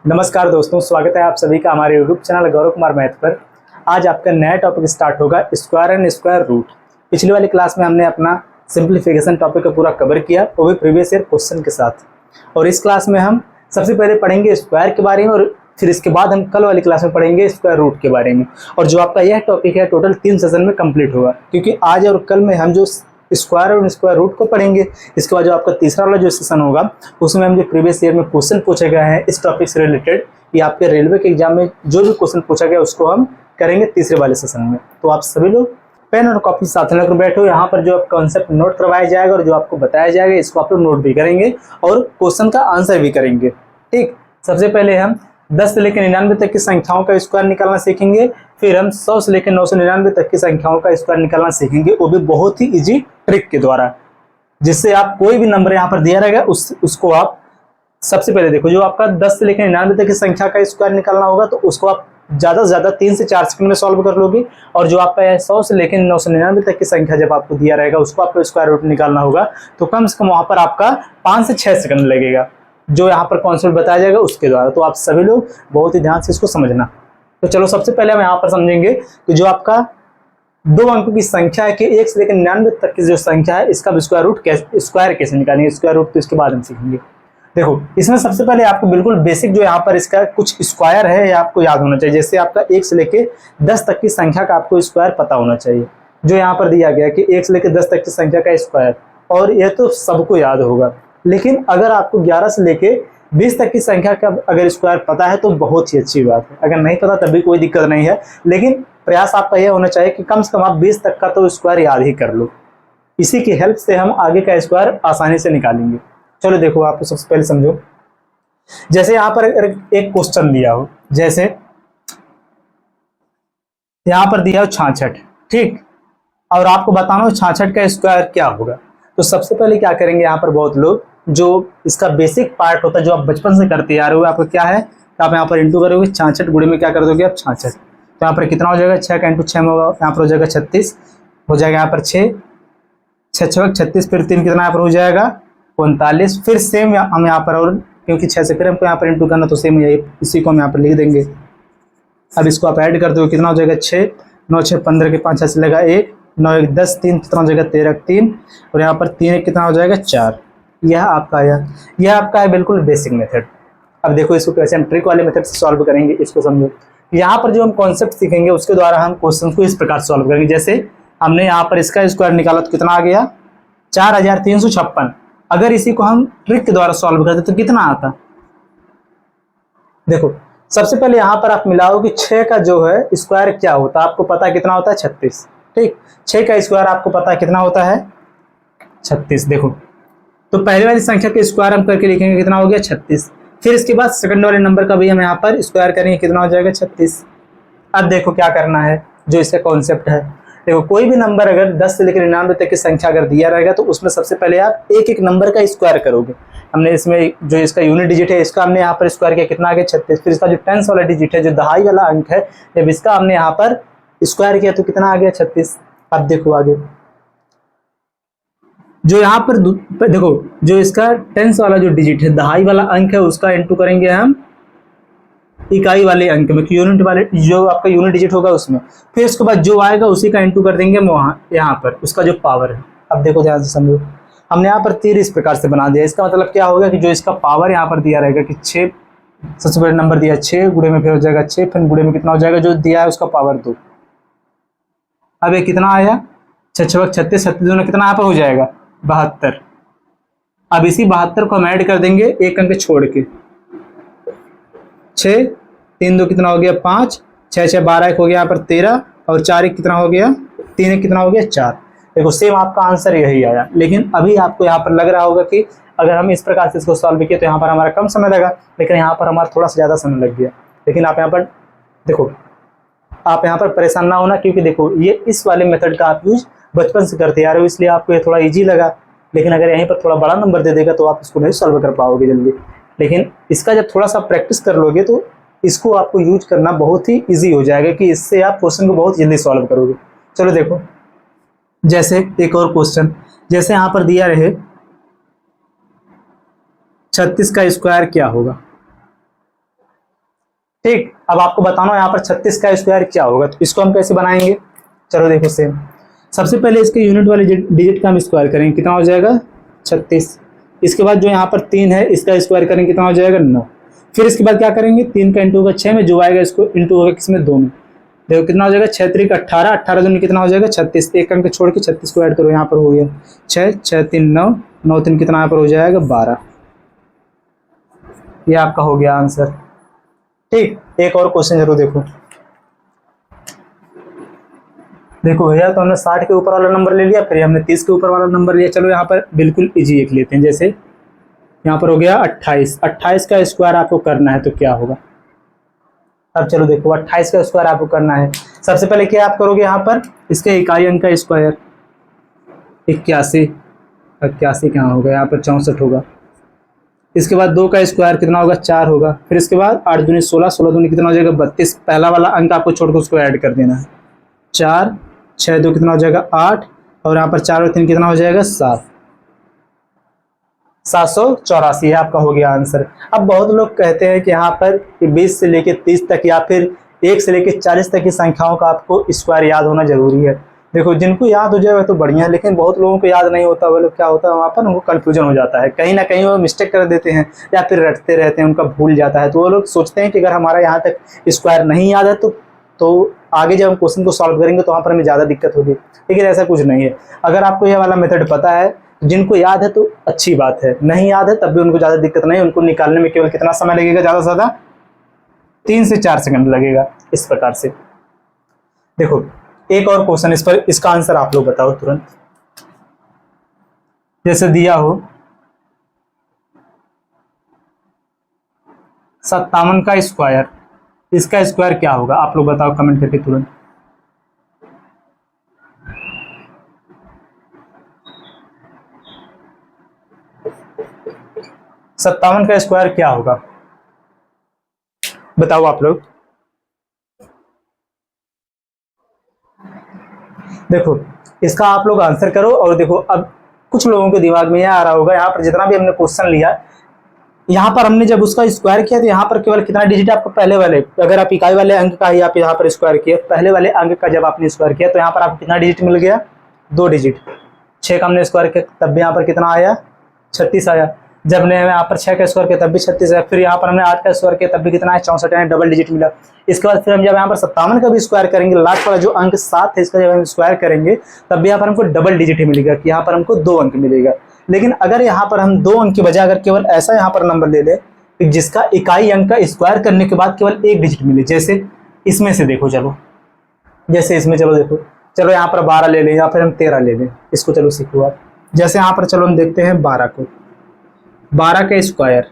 नमस्कार दोस्तों, स्वागत है आप सभी का हमारे YouTube channel Gaurav Kumar math पर। आज आपका नया टॉपिक स्टार्ट होगा स्क्वायर एंड स्क्वायर रूट। पिछली वाली क्लास में हमने अपना सिंप्लीफिकेशन टॉपिक का पूरा कवर किया, वो भी प्रीवियस ईयर क्वेश्चन के साथ। और इस क्लास में हम सबसे पहले पढ़ेंगे स्क्वायर के बारे में और फिर इसके बाद हम कल वाली क्लास में पढ़ेंगे स्क्वायर रूट के बारे में। और जो आपका यह टॉपिक है टोटल 3 सेशन में कंप्लीट होगा, क्योंकि आज और कल में हम जो स्क्वायर और स्क्वायर रूट को पढ़ेंगे, इसके बाद जो आपका तीसरा वाला जो सेशन होगा उसमें हम जो प्रीवियस ईयर में क्वेश्चन पूछे गए हैं इस टॉपिक से रिलेटेड, या आपके रेलवे के एग्जाम में जो भी क्वेश्चन पूछा गया उसको हम करेंगे तीसरे वाले सेशन में। तो आप सभी लोग पेन और कॉपी साथ लेकर बैठो। यहाँ पर जो कॉन्सेप्ट नोट करवाया जाएगा और जो आपको बताया जाएगा इसको आप लोग नोट भी करेंगे और क्वेश्चन का आंसर भी करेंगे। ठीक, सबसे पहले हम 10 से लेकर 99 तक की संख्याओं का स्क्वायर निकालना सीखेंगे, फिर हम 100 से लेकर 999 तक की संख्याओं का स्क्वायर निकालना सीखेंगे, वो भी बहुत ही इजी ट्रिक के द्वारा, जिससे आप कोई भी नंबर यहाँ पर दिया रहेगा उसको आप सबसे पहले देखो, जो आपका 10 से लेकर 99 तक की संख्या का स्क्वायर निकालना होगा तो उसको आप ज़्यादा से ज़्यादा 3 से 4 सेकंड में सॉल्व कर लोगे। और जो आपका 100 से लेकर 999 तक की संख्या जब आपको दिया रहेगा उसको आपको स्क्वायर रूट निकालना होगा, तो कम से कम वहाँ पर आपका 5 से 6 सेकंड लगेगा, जो यहाँ पर कॉन्सेप्ट बताया जाएगा उसके द्वारा। तो आप सभी लोग बहुत ही ध्यान से इसको समझना। तो चलो सबसे पहले हम यहाँ पर समझेंगे कि जो आपका 2 अंकों की संख्या है कि 1 से लेकर 99 तक की जो संख्या है इसका स्क्वायर कैसे निकालेंगे, स्क्वायर रूट तो इसके बाद हम सीखेंगे। देखो, इसमें सबसे पहले आपको बिल्कुल बेसिक जो यहाँ पर इसका कुछ स्क्वायर है ये आपको याद होना चाहिए। जैसे आपका 1 से लेकर 10 तक की संख्या का आपको स्क्वायर पता होना चाहिए, जो यहाँ पर दिया गया कि 1 से लेकर 10 तक की संख्या का स्क्वायर, और यह तो सबको याद होगा। लेकिन अगर आपको 11 से लेके 20 तक की संख्या का अगर स्क्वायर पता है तो बहुत ही अच्छी बात है, अगर नहीं पता तब भी कोई दिक्कत नहीं है, लेकिन प्रयास आपका यह होना चाहिए कि कम से कम आप 20 तक का तो स्क्वायर याद ही कर लो। इसी की हेल्प से हम आगे का स्क्वायर आसानी से निकालेंगे। चलो देखो, आपको सबसे पहले समझो, जैसे यहाँ पर एक क्वेश्चन दिया हो, जैसे यहाँ पर दिया हो 66, ठीक, और आपको बताना हो 66 का स्क्वायर क्या होगा। तो सबसे पहले क्या करेंगे, यहाँ पर बहुत लोग जो इसका बेसिक पार्ट होता है जो आप बचपन से करते आ रहे हो, आपको क्या है तो आप यहाँ पर इंटू करोगे 66 गुणे में क्या कर दोगे आप 66। तो यहाँ पर कितना हो जाएगा, 6 का इंटू 6 में होगा, यहाँ पर हो जाएगा 36, हो जाएगा यहाँ पर 6 6 36, फिर 3 कितना यहाँ पर हो जाएगा 39, फिर सेम हम यहाँ पर, और क्योंकि 6 से फिर हमको यहाँ पर इंटू करना तो सेम यही, इसी को हम यहाँ पर लिख देंगे। अब इसको आप ऐड कर दो, कितना हो जाएगा 6 9 6 15 के 5 से लगा 1 9 1 10 3 कितना हो जाएगा 13 3, और यहाँ पर 3 कितना हो जाएगा 4। यह आपका यह आपका है बिल्कुल बेसिक मेथड। अब देखो इसको कैसे हम ट्रिक वाले मेथड से सॉल्व करेंगे, इसको समझो। यहाँ पर जो हम कॉन्सेप्ट सीखेंगे उसके द्वारा हम क्वेश्चन को इस प्रकार सॉल्व करेंगे। जैसे हमने यहाँ पर इसका स्क्वायर निकाला तो कितना आ गया 4356। अगर इसी को हम ट्रिक के द्वारा सॉल्व करते तो कितना आता, देखो सबसे पहले यहाँ पर आप मिलाओ कि 6 का जो है स्क्वायर क्या होता है, आपको पता है कितना होता है 36, ठीक, 6 का स्क्वायर आपको पता है कितना होता है 36। देखो, तो पहले वाली संख्या के स्क्वायर हम करके लिखेंगे, कितना हो गया 36, फिर इसके बाद सेकंड वाले नंबर का भी हम यहाँ पर स्क्वायर करेंगे, कितना हो जाएगा 36। अब देखो क्या करना है, जो इसका कॉन्सेप्ट है, देखो कोई भी नंबर अगर 10 से लेकर 99 तक की संख्या अगर दिया रहेगा तो उसमें सबसे पहले आप एक एक नंबर का स्क्वायर करोगे। हमने इसमें जो इसका यूनिट डिजिट है इसका हमने यहाँ पर स्क्वायर किया, कितना आ गया 36, फिर इसका जो टेंस वाला डिजिट है जो दहाई वाला अंक है जब इसका हमने यहाँ पर स्क्वायर किया तो कितना आ गया 36। अब देखो आगे जो यहाँ पर देखो जो इसका टेंस वाला जो डिजिट है दहाई वाला अंक है उसका इंटू करेंगे हम इकाई वाले अंक में, यूनिट वाले जो आपका यूनिट डिजिट होगा उसमें, फिर उसके बाद जो आएगा उसी का इंटू कर देंगे वहाँ यहाँ पर उसका जो पावर है। अब देखो ध्यान से समझो, हमने यहाँ पर तीर इस प्रकार से बना दिया, इसका मतलब क्या होगा कि जो इसका पावर यहाँ पर दिया रहेगा कि 6, सबसे पहले नंबर दिया 6 गुणे में फिर हो जाएगा 6, फिर गुणे में कितना हो जाएगा जो दिया है उसका पावर 2। अब ये कितना आया 6 6 36, 36 कितना यहाँ पर हो जाएगा 72। अब इसी 72 को हम ऐड कर देंगे एक अंक छोड़ के, 6 3 2 कितना हो गया 5, 6 6 12 1 हो गया यहाँ पर 13, और 4 1 कितना हो गया 3 1 कितना हो गया 4। देखो सेम आपका आंसर यही आया, लेकिन अभी आपको यहाँ पर लग रहा होगा कि अगर हम इस प्रकार से इसको सॉल्व किए तो यहाँ पर हमारा कम समय लगा, लेकिन यहाँ पर हमारा थोड़ा सा ज़्यादा समय लग गया। लेकिन आप यहाँ पर देखो, आप यहाँ पर परेशान ना होना, क्योंकि देखो ये इस वाले मेथड का आप यूज बचपन से करते आ रहे हो इसलिए आपको ये थोड़ा ईजी लगा, लेकिन अगर यहीं पर थोड़ा बड़ा नंबर दे देगा तो आप इसको नहीं सॉल्व कर पाओगे जल्दी। लेकिन इसका जब थोड़ा सा प्रैक्टिस कर लोगे तो इसको आपको यूज करना बहुत ही इजी हो जाएगा, कि इससे आप क्वेश्चन को बहुत जल्दी सॉल्व करोगे। चलो देखो, जैसे एक और क्वेश्चन, जैसे यहाँ पर दिया रहे 36 का स्क्वायर क्या होगा, ठीक, अब आपको बताना है यहाँ पर 36 का स्क्वायर क्या होगा, तो इसको हम कैसे बनाएंगे, चलो देखो सेम। सबसे पहले इसके यूनिट वाले डिजिट का हम स्क्वायर करेंगे, कितना हो जाएगा 36। इसके बाद जो यहाँ पर 3 है इसका स्क्वायर करेंगे, कितना हो जाएगा 9। फिर इसके बाद क्या करेंगे, 3 का इंटू होगा 6 में, जो आएगा इसको इंटू होगा किसमें 2 में। देखो कितना हो जाएगा 6 3 18, 18 दूनी कितना हो जाएगा 36, एक अंक छोड़ के 36 को ऐड करो, यहाँ पर हो गया 6 6 3 9, 9 3 कितना यहाँ पर हो जाएगा 12। ये आपका हो गया आंसर। ठीक, एक और क्वेश्चन जरूर देखो। देखो भैया, तो हमने 60 के ऊपर वाला नंबर ले लिया, फिर हमने 30 के ऊपर वाला नंबर लिया। चलो यहाँ पर बिल्कुल इजी एक लेते हैं, जैसे यहाँ पर हो गया 28। 28 का स्क्वायर आपको करना है तो क्या होगा। अब चलो देखो 28 का स्क्वायर आपको करना है, सबसे पहले क्या आप करोगे, यहाँ पर इसके इकाई अंक का स्क्वायर 81। 81 क्या होगा, यहाँ पर 64 होगा। इसके बाद 2 का स्क्वायर कितना होगा 4 होगा। फिर इसके बाद 8 दूनी 16, 16 दूनी कितना हो जाएगा 32। पहला वाला अंक आपको छोड़कर उसको ऐड कर देना है, 4 6 2 कितना हो जाएगा 8, और यहाँ पर 4 और 3 कितना हो जाएगा 7। 784 आपका हो गया आंसर। अब बहुत लोग कहते हैं कि यहाँ पर 20 से लेके 30 तक या फिर 1 से लेके 40 तक की संख्याओं का आपको स्क्वायर याद होना जरूरी है। देखो जिनको याद हो जाए तो बढ़िया, लेकिन बहुत लोगों को याद नहीं होता, वो लोग क्या होता है वहाँ पर उनको कन्फ्यूजन हो जाता है, कहीं ना कहीं वो मिस्टेक कर देते हैं या फिर रटते रहते हैं, उनका भूल जाता है। तो वो लोग सोचते हैं कि अगर हमारा यहाँ तक स्क्वायर नहीं याद है तो आगे जब हम क्वेश्चन को सॉल्व करेंगे तो वहाँ पर हमें ज़्यादा दिक्कत होगी, लेकिन ऐसा कुछ नहीं है। अगर आपको यह वाला मेथड पता है, जिनको याद है तो अच्छी बात है, नहीं याद है तब भी उनको ज़्यादा दिक्कत नहीं, उनको निकालने में केवल कितना समय लगेगा, ज़्यादा से ज़्यादा 3 से 4 सेकंड लगेगा। इस प्रकार से देखो एक और क्वेश्चन इस पर, इसका आंसर आप लोग बताओ तुरंत। जैसे दिया हो 57 का स्क्वायर, इसका स्क्वायर क्या होगा, आप लोग बताओ कमेंट करके तुरंत। सत्तावन का स्क्वायर क्या होगा, बताओ आप लोग। देखो इसका आप लोग आंसर करो, और देखो अब कुछ लोगों के दिमाग में यह आ रहा होगा, यहाँ पर जितना भी हमने क्वेश्चन लिया, यहाँ पर हमने जब उसका स्क्वायर किया तो यहाँ पर केवल कितना डिजिट आपको पहले वाले, अगर आप इकाई वाले अंक का ही आप यहाँ पर स्क्वायर किया, पहले वाले अंक का जब आपने स्क्वायर किया तो यहाँ पर आपको कितना डिजिट मिल गया 2 डिजिट। 6 का हमने स्क्वायर किया तब भी यहाँ पर कितना आया 36 आया। जब हमने यहाँ पर 6 का स्क्वायर किया तब भी 36 आया। फिर यहाँ पर हमने 8 का स्क्वायर किया तब भी कितना है 64 यानी डबल डिजिट मिला। इसके बाद फिर हम जब यहाँ पर 57 का भी स्क्वायर करेंगे, लास्ट वाला जो अंक 7 है इसका जब हम स्क्वायर करेंगे तब भी यहाँ पर हमको डबल डिजिट ही मिलेगा, कि यहाँ पर हमको 2 अंक मिलेगा। लेकिन अगर यहाँ पर हम 2 अंक की बजाय अगर केवल ऐसा यहाँ पर नंबर ले ले जिसका इकाई अंक का स्क्वायर करने के बाद केवल 1 डिजिट मिले, जैसे इसमें से देखो, चलो जैसे इसमें चलो देखो, चलो यहाँ पर 12 ले लें या फिर हम 13 ले लें, इसको चलो सीखो आप। जैसे यहाँ पर चलो हम देखते हैं 12 को, 12 का स्क्वायर,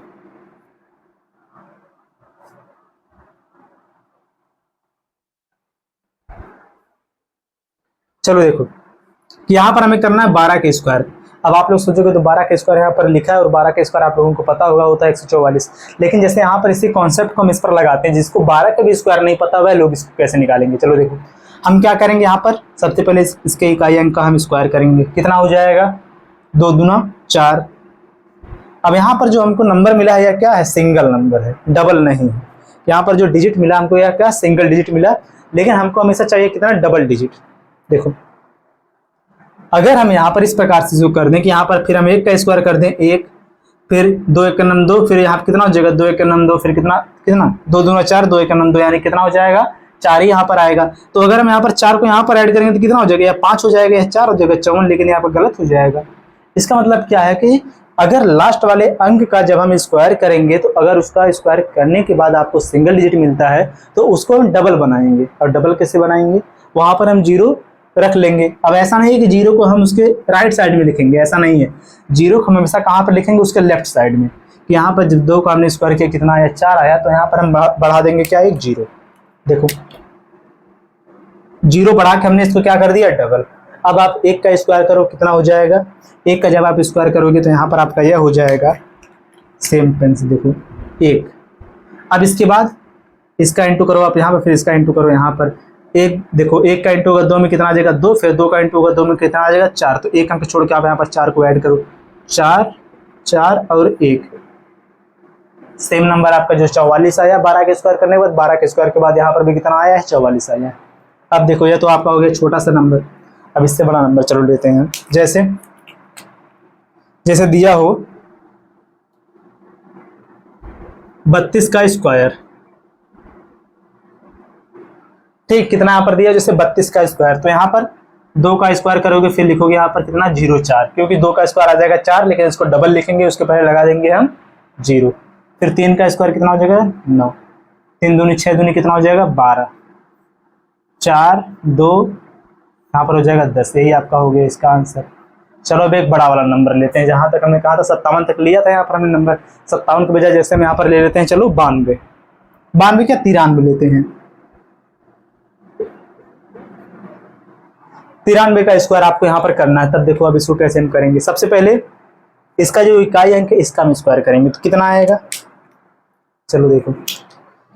चलो देखो कि यहाँ पर हमें करना है 12 का स्क्वायर। अब आप लोग सोचोगे तो 12 का स्क्वायर यहाँ पर लिखा है और 12 का स्क्वायर आप लोगों को पता होगा होता है 144, लेकिन जैसे यहाँ पर इसी कॉन्सेप्ट को हम इस पर लगाते हैं, जिसको 12 का भी स्क्वायर नहीं पता वह लोग इसको कैसे निकालेंगे। चलो देखो हम क्या करेंगे, यहाँ पर सबसे पहले इसके इकाई अंक का हम स्क्वायर करेंगे, कितना हो जाएगा 2 दूना 4। अब यहाँ पर जो हमको नंबर मिला है यह क्या है, सिंगल नंबर है, डबल नहीं है। यहाँ पर जो डिजिट मिला हमको यह क्या सिंगल डिजिट मिला, लेकिन हमको हमेशा चाहिए कितना डबल डिजिट। देखो अगर हम यहाँ पर इस प्रकार से जो कर दें कि यहाँ पर फिर हम 1 का स्क्वायर कर दें 1, फिर 2 1 का नम 2, फिर यहाँ पर कितना हो जाएगा 2 1 का नम 2, फिर कितना 2 दूना 4, 2 1 का नम 2 यानी कितना हो जाएगा 4 ही यहाँ पर आएगा। तो अगर हम यहाँ पर 4 को यहाँ पर ऐड करेंगे तो कितना हो जाएगा, या 5 हो जाएगा या 4 हो जाएगा 54, लेकिन यहाँ पर गलत हो जाएगा। इसका मतलब क्या है कि अगर लास्ट वाले अंक का जब हम स्क्वायर करेंगे तो अगर उसका स्क्वायर करने के बाद आपको सिंगल डिजिट मिलता है तो उसको हम डबल बनाएंगे। और डबल कैसे बनाएंगे, वहां पर हम 0 रख लेंगे। अब ऐसा नहीं है कि 0 को हम उसके राइट साइड में लिखेंगे, ऐसा नहीं है। 0 को हम हमेशा कहाँ पर लिखेंगे, उसके लेफ्ट साइड में। कि यहाँ पर जब 2 का हमने स्क्वायर किया कितना आया 4 आया, तो यहाँ पर हम बढ़ा देंगे क्या 1 0। देखो 0 बढ़ा के हमने इसको क्या कर दिया डबल। अब आप 1 का स्क्वायर करो कितना हो जाएगा, 1 का जब आप स्क्वायर करोगे तो यहाँ पर आपका यह हो जाएगा सेम पेन से देखो 1। अब इसके बाद इसका इंटू करो आप यहाँ पर, फिर इसका इंटू करो यहाँ पर 1। देखो 1 का इंटू होगा 2 में कितना आ जाएगा 2, फिर 2 का इंटू होगा 2 में कितना आ जाएगा 4। तो 1 अंक छोड़ के आप यहाँ पर 4 को ऐड करो, 4 4 और 1 सेम नंबर आपका जो 44 आया 12 के स्क्वायर करने के बाद, 12 के स्क्वायर के बाद यहाँ पर भी कितना आया है, 44 आया है। अब देखो ये तो आपका हो गया छोटा सा नंबर। अब इससे बड़ा नंबर चलो लेते हैं। जैसे जैसे दिया हो 32 का स्क्वायर, ठीक, कितना यहाँ पर दिया, जैसे 32 का स्क्वायर, तो यहाँ पर 2 का स्क्वायर करोगे फिर लिखोगे यहाँ पर कितना 0,4, क्योंकि 2 का स्क्वायर आ जाएगा 4, लेकिन इसको डबल लिखेंगे, उसके पहले लगा देंगे हम 0। फिर 3 का स्क्वायर कितना हो जाएगा 9, 3 दूनी 6 दूनी कितना हो जाएगा 12, 4 2 यहाँ पर हो जाएगा 10। यही आपका हो गया इसका आंसर। चलो अब एक बड़ा वाला नंबर लेते हैं। जहां तक हमने कहा था 57 तक लिया था, यहाँ पर हमने नंबर 57 के बजाय जैसे हम यहाँ पर ले लेते हैं, चलो 92, 92 क्या 93 लेते हैं। 93 का स्क्वायर आपको यहाँ पर करना है। तब देखो अब इसको कैसे हम करेंगे। सबसे पहले इसका जो इकाई अंक है इसका हम स्क्वायर करेंगे तो कितना आएगा, चलो देखो,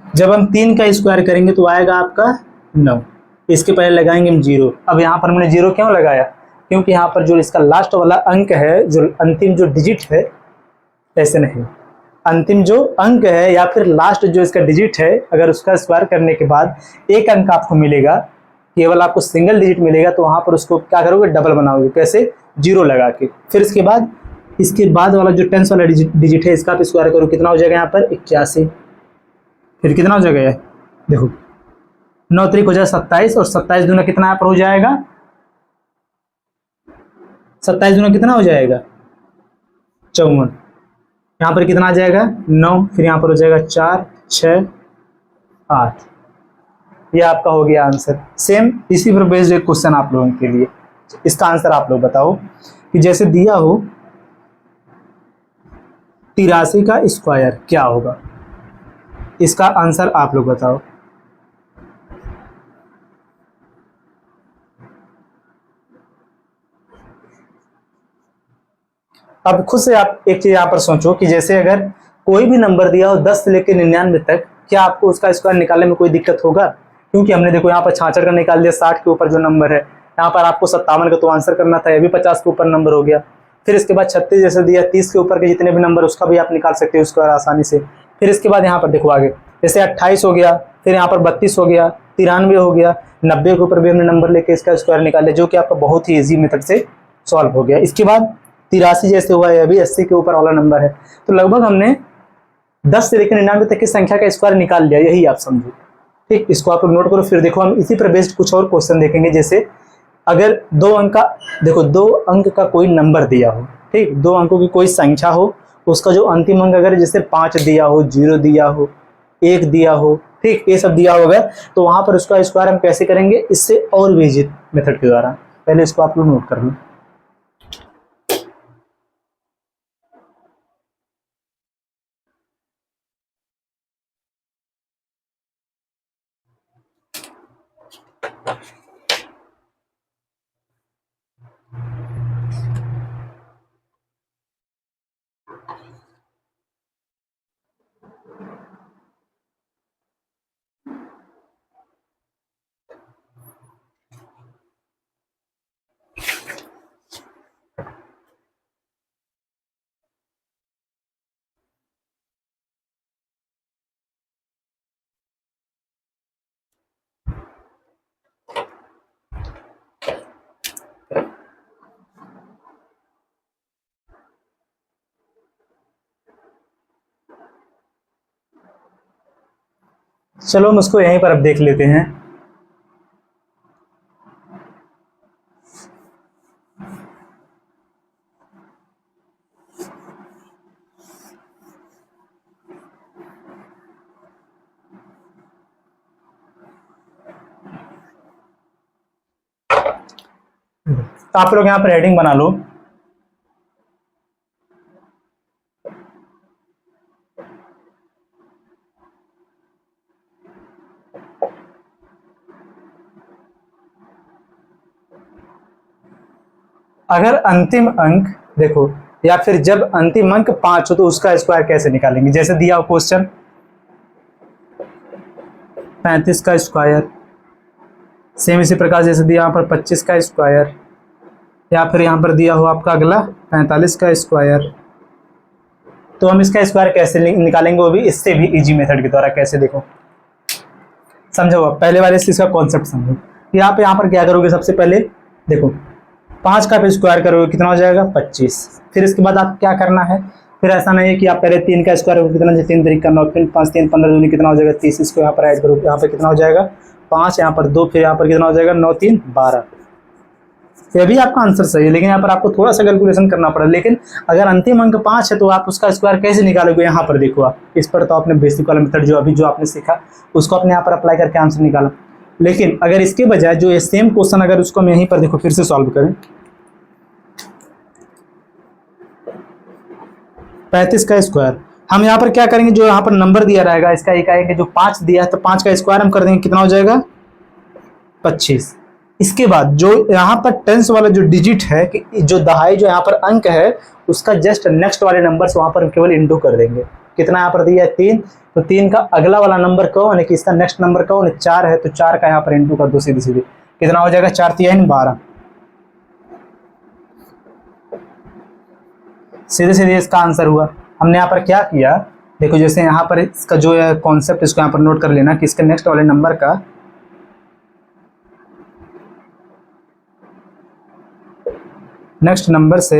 जब हम 3 का स्क्वायर करेंगे तो आएगा आपका 9, इसके पहले लगाएंगे हम 0। अब यहाँ पर हमने 0 क्यों लगाया, क्योंकि यहाँ पर जो इसका लास्ट वाला अंक है, जो अंतिम जो डिजिट है, ऐसे नहीं, अंतिम जो अंक है या फिर लास्ट जो इसका डिजिट है, अगर उसका स्क्वायर करने के बाद एक अंक आपको मिलेगा, केवल आपको सिंगल डिजिट मिलेगा, तो वहाँ पर उसको क्या करोगे, डबल बनाओगे। कैसे, 0 लगा के। फिर इसके बाद वाला जो 10 वाला डिजिट है इसका आप स्क्वायर करो, कितना हो जाएगा यहाँ पर 81। फिर कितना हो जाएगा, देखो 9 3 हो जाएगा 27, और 27 दूना कितना यहाँ पर हो जाएगा, 27 दूना कितना हो जाएगा 54। यहाँ पर कितना आ जाएगा 9, फिर यहाँ पर हो जाएगा 4 6 8। ये आपका हो गया आंसर। सेम इसी पर बेस्ड एक क्वेश्चन आप लोगों के लिए, इसका आंसर आप लोग बताओ कि जैसे दिया हो 83 का स्क्वायर क्या होगा, इसका आंसर आप लोग बताओ। अब खुद से आप एक चीज यहाँ पर सोचो कि जैसे अगर कोई भी नंबर दिया हो 10 से लेकर 99 तक, क्या आपको उसका स्क्वायर निकालने में कोई दिक्कत होगा, क्योंकि हमने देखो यहाँ पर 66 का निकाल दिया, 60 के ऊपर जो नंबर है, यहाँ पर आपको 57 का तो आंसर करना था, ये भी 50 के ऊपर नंबर हो गया। फिर इसके बाद 36 जैसे दिया, 30 के ऊपर के जितने भी नंबर उसका भी आप निकाल सकते हो स्क्वायर आसानी से। फिर इसके बाद यहाँ पर देखो आगे, जैसे 28 हो गया, फिर यहाँ पर 32 हो गया, 93 हो गया, 90 के ऊपर भी हमने नंबर लेके इसका स्क्वायर निकाले, जो कि आपका बहुत ही ईजी मेथड से सॉल्व हो गया। इसके बाद 83 जैसे हुआ है, अभी 80 के ऊपर वाला नंबर है, तो लगभग हमने 10 से लेकर 99 तक की संख्या का स्क्वायर निकाल लिया, यही आप समझो। ठीक, इसको आप नोट करो। फिर देखो हम इसी पर बेस्ड कुछ और क्वेश्चन देखेंगे। जैसे अगर 2 अंक का, देखो 2 अंक का कोई नंबर दिया हो, ठीक, 2 अंकों की कोई संख्या हो, उसका जो अंतिम अंक अगर जैसे 5 दिया हो, 0 दिया हो, 1 दिया हो, ठीक, ये सब दिया होगा, तो वहां पर उसका स्क्वायर हम कैसे करेंगे, इससे और भी इजी मेथड के द्वारा। पहले इसको आप लोग नोट कर लो। चलो हम उसको यहीं पर अब देख लेते हैं। आप लोग यहाँ पर हेडिंग बना लो। अगर अंतिम अंक देखो, या फिर जब अंतिम अंक 5 हो तो उसका स्क्वायर कैसे निकालेंगे। जैसे दिया हो क्वेश्चन 35 का स्क्वायर, सेम इसी प्रकार जैसे दिया यहाँ पर 25 का स्क्वायर, या फिर यहाँ पर दिया हो आपका अगला 45 का स्क्वायर, तो हम इसका स्क्वायर कैसे निकालेंगे, वो भी इससे भी इजी मेथड के द्वारा। कैसे, देखो समझो, आप पहले वाले से इसका कॉन्सेप्ट समझो कि आप यहाँ पर क्या करोगे। सबसे पहले देखो 5 का आप स्क्वायर करोगे कितना हो जाएगा 25। फिर इसके बाद आप क्या करना है, फिर ऐसा नहीं है कि आप पहले 3 का स्क्वायर करोगे कितना, 3 तरीक का 9, फिर 5 3 15 दूनी कितना हो जाएगा 30, इसको यहाँ पर ऐड करोगे, यहाँ पर कितना हो जाएगा 5, यहाँ पर 2, फिर यहाँ पर कितना हो जाएगा 9 3 12। ये भी आपका आंसर सही है, लेकिन यहाँ पर आपको थोड़ा सा कैलकुलेशन करना पड़ा। लेकिन अगर अंतिम अंक 5 है तो आप उसका स्क्वायर कैसे निकालोगे, यहाँ पर देखो आप इस पर तो आपने बेसिक वाला मेथड जो अभी जो आपने सीखा उसको अपने यहाँ पर अप्लाई करके आंसर निकाला। लेकिन अगर इसके बजाय जो ये सेम क्वेश्चन अगर उसको हम यहीं पर देखो फिर से सॉल्व करें, 35 का स्क्वायर, हम यहाँ पर क्या करेंगे, जो यहाँ पर नंबर दिया रहेगा इसका एक आएगा, जो 5 दिया है तो 5 का स्क्वायर हम कर देंगे कितना हो जाएगा 25। इसके बाद जो यहाँ पर टेंस वाला जो डिजिट है कि जो दहाई जो यहाँ पर अंक है उसका जस्ट नेक्स्ट वाले नंबर से वहां पर केवल इंटू कर देंगे। कितना यहाँ पर दिया है 3, तो 3 का अगला वाला नंबर कौन है कि इसका नेक्स्ट नंबर कौन है 4 है, तो 4 का यहाँ पर इंटू कर दो सीधे सीधे, कितना हो जाएगा 4 3 12। सीधे सीधे इसका आंसर हुआ। हमने यहाँ पर क्या किया, देखो जैसे यहाँ पर इसका जो है कॉन्सेप्ट इसको यहाँ पर नोट कर लेना कि इसके नेक्स्ट वाले नंबर का नेक्स्ट नंबर से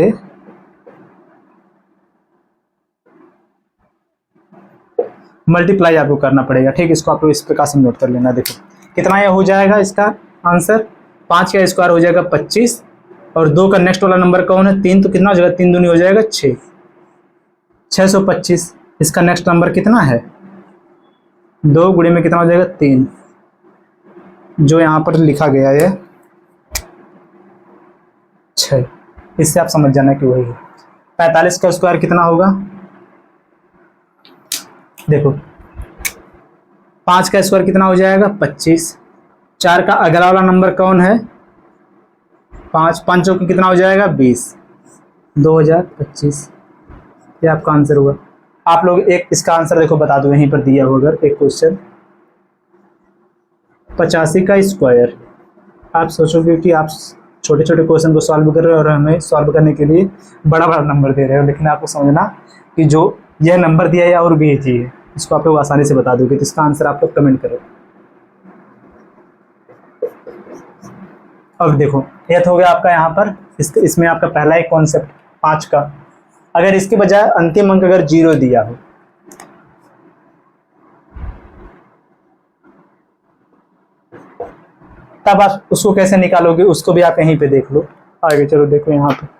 मल्टीप्लाई आपको करना पड़ेगा। ठीक, इसको आप इस प्रकार से नोट कर लेना। देखो कितना ये हो जाएगा इसका आंसर, 5 का स्क्वायर हो जाएगा 25 और 2 का नेक्स्ट वाला नंबर कौन है 3, तो कितना हो जाएगा 3 दूनी हो जाएगा 6, 625। इसका नेक्स्ट नंबर कितना है 2 गुणे में कितना हो जाएगा 3, जो यहाँ पर लिखा गया है 6। इससे आप समझ जाना कि वही है। 45 का स्क्वायर कितना होगा, देखो 5 का स्क्वायर कितना हो जाएगा 25, 4 का अगला वाला नंबर कौन है 5, 5 चौके कितना हो जाएगा 20, 2025। ये आपका आंसर हुआ। आप लोग एक इसका आंसर देखो बता दो, यहीं पर दिया होगा एक क्वेश्चन 85 का स्क्वायर। आप सोचोगे कि आप छोटे छोटे क्वेश्चन को सॉल्व कर रहे हो और हमें सॉल्व करने के लिए बड़ा बड़ा नंबर दे रहे हो, लेकिन आपको समझना कि जो यह नंबर दिया है और भी ये चीज़ है, इसको आप लोग आसानी से बता दोगे। तो इसका आंसर आप लोग कमेंट करो। अब देखो ये तो हो गया आपका यहाँ पर इसमें आपका पहला एक कॉन्सेप्ट 5 का। अगर इसके बजाय अंतिम अंक अगर 0 दिया हो, तब आप उसको कैसे निकालोगे, उसको भी आप यहीं पे देख लो। आगे चलो देखो यहाँ पे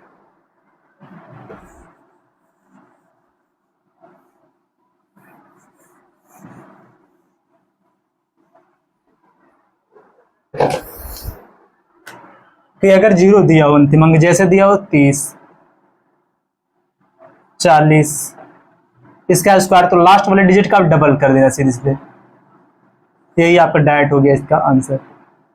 कि अगर 0 दिया हो अंतिम अंक, जैसे दिया हो 30 40, इसका स्क्वायर तो लास्ट वाले डिजिट का आप डबल कर देना सीधे सीधे। यही आपका डायरेक्ट हो गया इसका आंसर।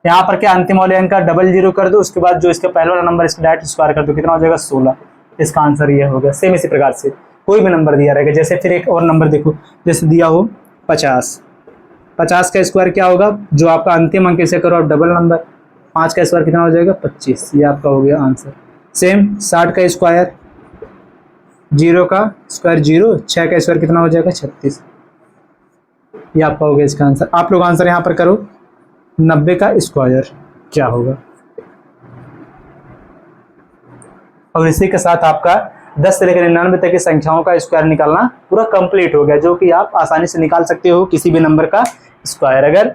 यहाँ पर क्या अंतिम वाले अंक का डबल 0 कर दो, उसके बाद जो इसका पहला वाला नंबर इसका डायरेक्ट स्क्वायर कर दो, कितना हो जाएगा 16। इसका आंसर ये हो गया। सेम इसी प्रकार से कोई भी नंबर दिया रहेगा, जैसे फिर एक और नंबर देखो, जैसे दिया हो 50, 50 का स्क्वायर क्या होगा, जो आपका अंतिम अंक इसे करो आप डबल नंबर, 5 का स्क्वायर कितना हो जाएगा 25। ये आपका हो गया आंसर। सेम 60 का स्क्वायर, 0 का स्क्वायर 0, 6 का स्क्वायर कितना हो जाएगा 36। ये आपका हो गया इसका आंसर। आप लोग आंसर यहाँ पर करो 90 का स्क्वायर क्या होगा। और इसी के साथ आपका 10 से लेकर 99 तक की संख्याओं का स्क्वायर निकालना पूरा कंप्लीट हो गया, जो कि आप आसानी से निकाल सकते हो किसी भी नंबर का स्क्वायर। अगर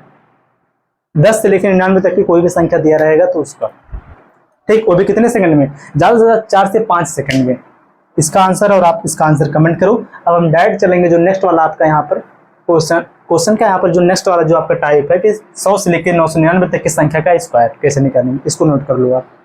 10 से लेकर 99 तक की कोई भी संख्या दिया रहेगा तो उसका, ठीक, वो भी कितने सेकंड में, ज्यादा से ज्यादा 4 से 5 सेकंड में इसका आंसर। और आप इसका आंसर कमेंट करो। अब हम डायरेक्ट चलेंगे जो नेक्स्ट वाला आपका यहाँ पर क्वेश्चन का यहाँ पर जो नेक्स्ट वाला जो आपका टाइप है कि 100 से लेकर 999 तक की संख्या का स्क्वायर कैसे निकालेंगे, इसको नोट कर लो आप।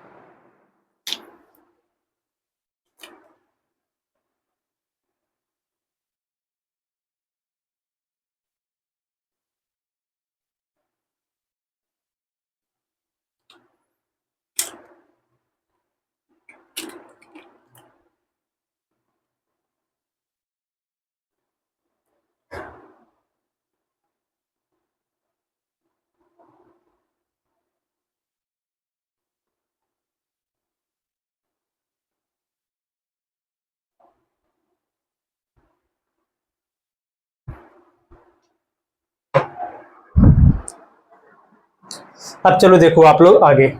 अब चलो देखो आप लोग आगे।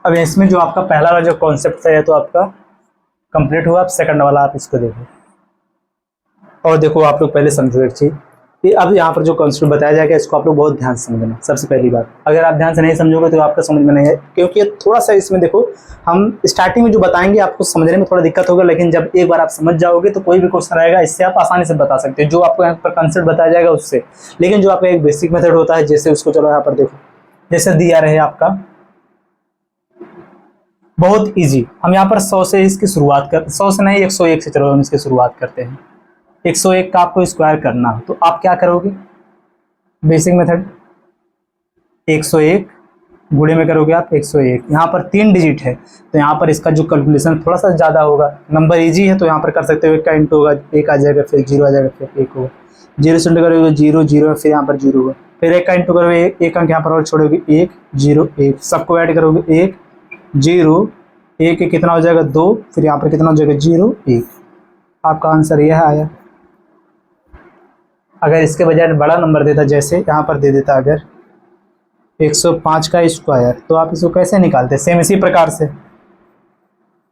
अब इसमें जो आपका पहला वाला जो कॉन्सेप्ट है तो आपका कंप्लीट हुआ। अब सेकंड वाला आप इसको देखो और देखो आप लोग पहले समझो एक चीज कि अब यहाँ पर जो कॉन्सेप्ट बताया जाएगा इसको आप लोग बहुत ध्यान से समझना। सबसे पहली बात, अगर आप ध्यान से नहीं समझोगे तो आपका समझ में नहीं है, क्योंकि थोड़ा सा इसमें देखो हम स्टार्टिंग में जो बताएंगे आपको समझने में थोड़ा दिक्कत होगा, लेकिन जब एक बार आप समझ जाओगे तो कोई भी क्वेश्चन रहेगा इससे आप आसानी से बता सकते हो जो आपको यहाँ पर कॉन्सेप्ट बताया जाएगा उससे। लेकिन जो आपका एक बेसिक मेथड होता है, जैसे उसको चलो यहाँ पर देखो, जैसे दिया रहे आपका बहुत इजी, हम यहाँ पर 100 से इसकी शुरुआत कर, 100 से नहीं 101 से चलो हम इसकी शुरुआत करते हैं। 101 का आपको स्क्वायर करना हो तो आप क्या करोगे, बेसिक मेथड 101 गुणे में करोगे आप 101। यहाँ पर 3 डिजिट है तो यहाँ पर इसका जो कैलकुलेशन थोड़ा सा ज़्यादा होगा। नंबर इजी है तो यहाँ पर कर सकते हो, 1 का इंटू होगा 1 आ जाएगा, फिर 0 आ जाएगा, फिर 1 होगा, 0 से इंटू करोगे 0 0, फिर यहाँ पर 0 होगा, फिर 1 का इंटू करोगे 1 अंक यहाँ पर और छोड़ोगे 1 0 1, सबको ऐड करोगे 1 0 1 कितना हो जाएगा 2, फिर यहाँ पर कितना हो जाएगा 0 1। आपका आंसर यह आया। अगर इसके बजाय बड़ा नंबर देता, जैसे यहाँ पर दे देता अगर 105 का स्क्वायर, तो आप इसको कैसे निकालते? सेम इसी प्रकार से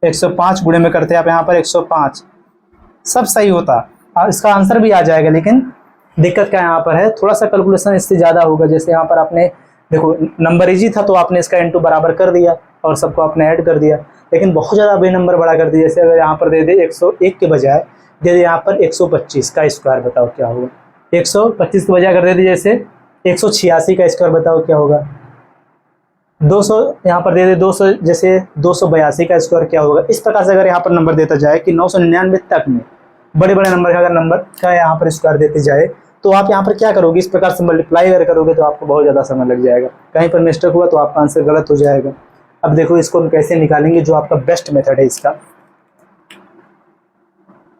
105 गुणे में करते आप यहाँ पर 105, सब सही होता, इसका आंसर भी आ जाएगा। लेकिन दिक्कत क्या यहाँ पर है, थोड़ा सा कैलकुलेशन इससे ज़्यादा होगा। जैसे यहाँ पर आपने देखो नंबर इजी था तो आपने इसका इंटू बराबर कर दिया और सबको आपने ऐड कर दिया, लेकिन बहुत ज़्यादा बे नंबर बड़ा कर दिया। जैसे अगर यहाँ पर दे दे 101 के बजाय दे दे यहाँ पर 125 का स्क्वायर, बताओ क्या होगा? 125 के बजाय अगर दे दीजिए जैसे 186 का स्क्वायर, बताओ क्या होगा? 200 यहाँ पर दे दे 200, जैसे 282 का स्क्वायर क्या होगा? इस प्रकार से अगर यहाँ पर नंबर देता जाए कि 999 तक में बड़े बड़े नंबर का अगर नंबर का यहाँ पर स्क्वायर देते जाए तो आप यहाँ पर क्या करोगे? इस प्रकार से मल्टीप्लाई अगर करोगे तो आपको बहुत ज़्यादा समय लग जाएगा, कहीं पर मिस्टेक हुआ तो आपका आंसर गलत हो जाएगा। अब देखो इसको हम कैसे निकालेंगे, जो आपका बेस्ट मेथड है इसका,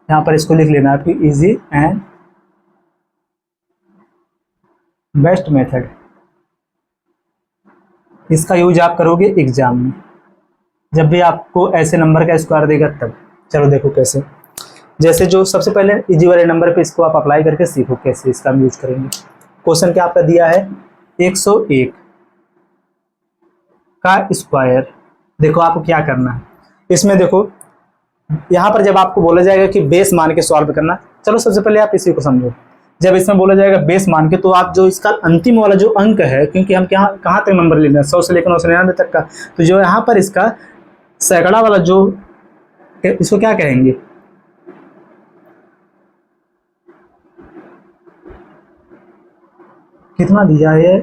यहाँ पर इसको लिख लेना आपकी इजी एंड बेस्ट मेथड। इसका यूज आप करोगे एग्जाम में, जब भी आपको ऐसे नंबर का स्क्वायर देगा तब। चलो देखो कैसे, जैसे जो सबसे पहले इजी वाले नंबर पे इसको आप अप्लाई करके सीखो कैसे इसका हम यूज करेंगे। क्वेश्चन क्या आपका दिया है 101 का स्क्वायर। देखो आपको क्या करना है इसमें, देखो यहाँ पर जब आपको बोला जाएगा कि बेस मान के सॉल्व करना, चलो सबसे पहले आप इसी को समझो। जब इसमें बोला जाएगा बेस मान के, तो आप जो इसका अंतिम वाला जो अंक है, क्योंकि हम कहाँ तक नंबर लेना है 100 से लेकर 999 तक का, तो जो यहाँ पर इसका सैकड़ा वाला जो, इसको क्या कहेंगे? कितना दिया है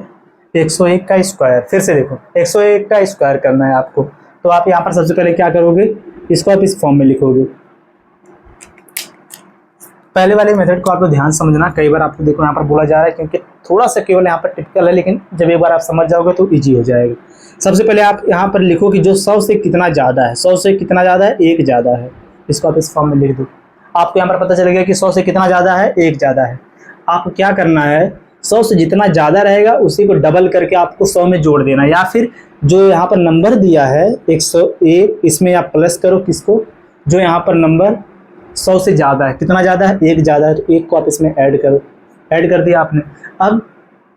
101 का स्क्वायर। फिर से देखो 101 का स्क्वायर करना है आपको, तो आप यहाँ पर सबसे पहले क्या करोगे, इसको आप इस फॉर्म में लिखोगे। पहले वाले मेथड को आप लोग ध्यान समझना, कई बार आपको देखो यहाँ पर बोला जा रहा है क्योंकि थोड़ा सा केवल यहाँ पर टिपिकल है, लेकिन जब एक बार आप समझ जाओगे तो इजी हो जाएगा। सबसे पहले आप यहाँ पर लिखो कि जो 100 से कितना ज़्यादा है, 100 से कितना ज़्यादा है, 1 ज़्यादा है, इसको आप इस फॉर्म में लिख दो। आपको यहाँ पर पता चलेगा कि 100 से कितना ज़्यादा है, 1 ज़्यादा है। आपको क्या करना है, 100 से जितना ज़्यादा रहेगा उसी को डबल करके आपको 100 में जोड़ देना, या फिर जो यहाँ पर नंबर दिया है 101, इसमें आप प्लस करो किसको, जो यहाँ पर नंबर 100 से ज़्यादा है, कितना ज़्यादा है, 1 ज़्यादा है, तो 1 को आप इसमें ऐड करो। ऐड कर दिया आपने। अब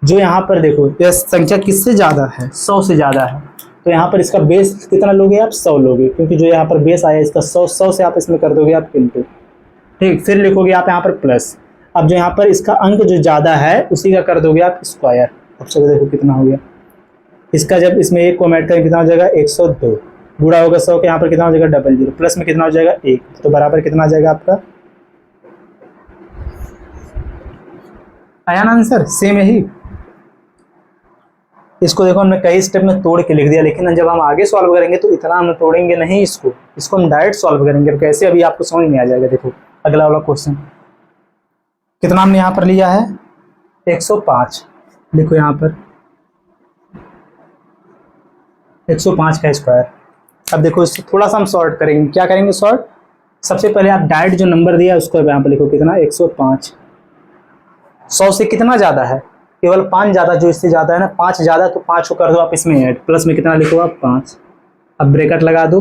जो यहाँ पर देखो यह संख्या किससे ज़्यादा है, 100 से ज़्यादा है, तो यहाँ पर इसका बेस कितना लोगे आप, 100 लोगे, क्योंकि जो यहाँ पर बेस आया इसका 100 से आप इसमें कर दोगे आप इंटू। ठीक, फिर लिखोगे आप यहाँ पर प्लस। अब जो यहाँ पर इसका अंक जो ज़्यादा है उसी का कर दोगे आप स्क्वायर। अब चलो देखो कितना हो गया, इसका जब इसमें 1 को ऐड करें कितना हो जाएगा 102, गुणा होगा 100 के, यहाँ पर कितना हो जाएगा 00, प्लस में कितना हो जाएगा 1, तो बराबर कितना आ जाएगा आपका, आया ना आंसर? सेम यही। इसको देखो हमने कई स्टेप में तोड़ के लिख दिया, लेकिन जब हम आगे सॉल्व करेंगे तो इतना हम तोड़ेंगे नहीं इसको हम डायरेक्ट सॉल्व करेंगे। कैसे अभी आपको समझ में आ जाएगा। देखो अगला वाला क्वेश्चन कितना हमने यहाँ पर लिया है 105, लिखो यहाँ पर 105 का स्क्वायर। अब देखो इसको थोड़ा सा हम सॉर्ट करेंगे। क्या करेंगे सॉर्ट? सबसे पहले आप डायरेक्ट जो नंबर दिया है उसको यहाँ पर लिखो कितना 105। 100 से कितना ज़्यादा है, केवल 5 ज़्यादा, जो इससे ज़्यादा है ना 5 ज़्यादा, तो 5 को कर दो आप इसमें ऐड, प्लस में कितना लिखो आप 5। अब ब्रैकेट लगा दो,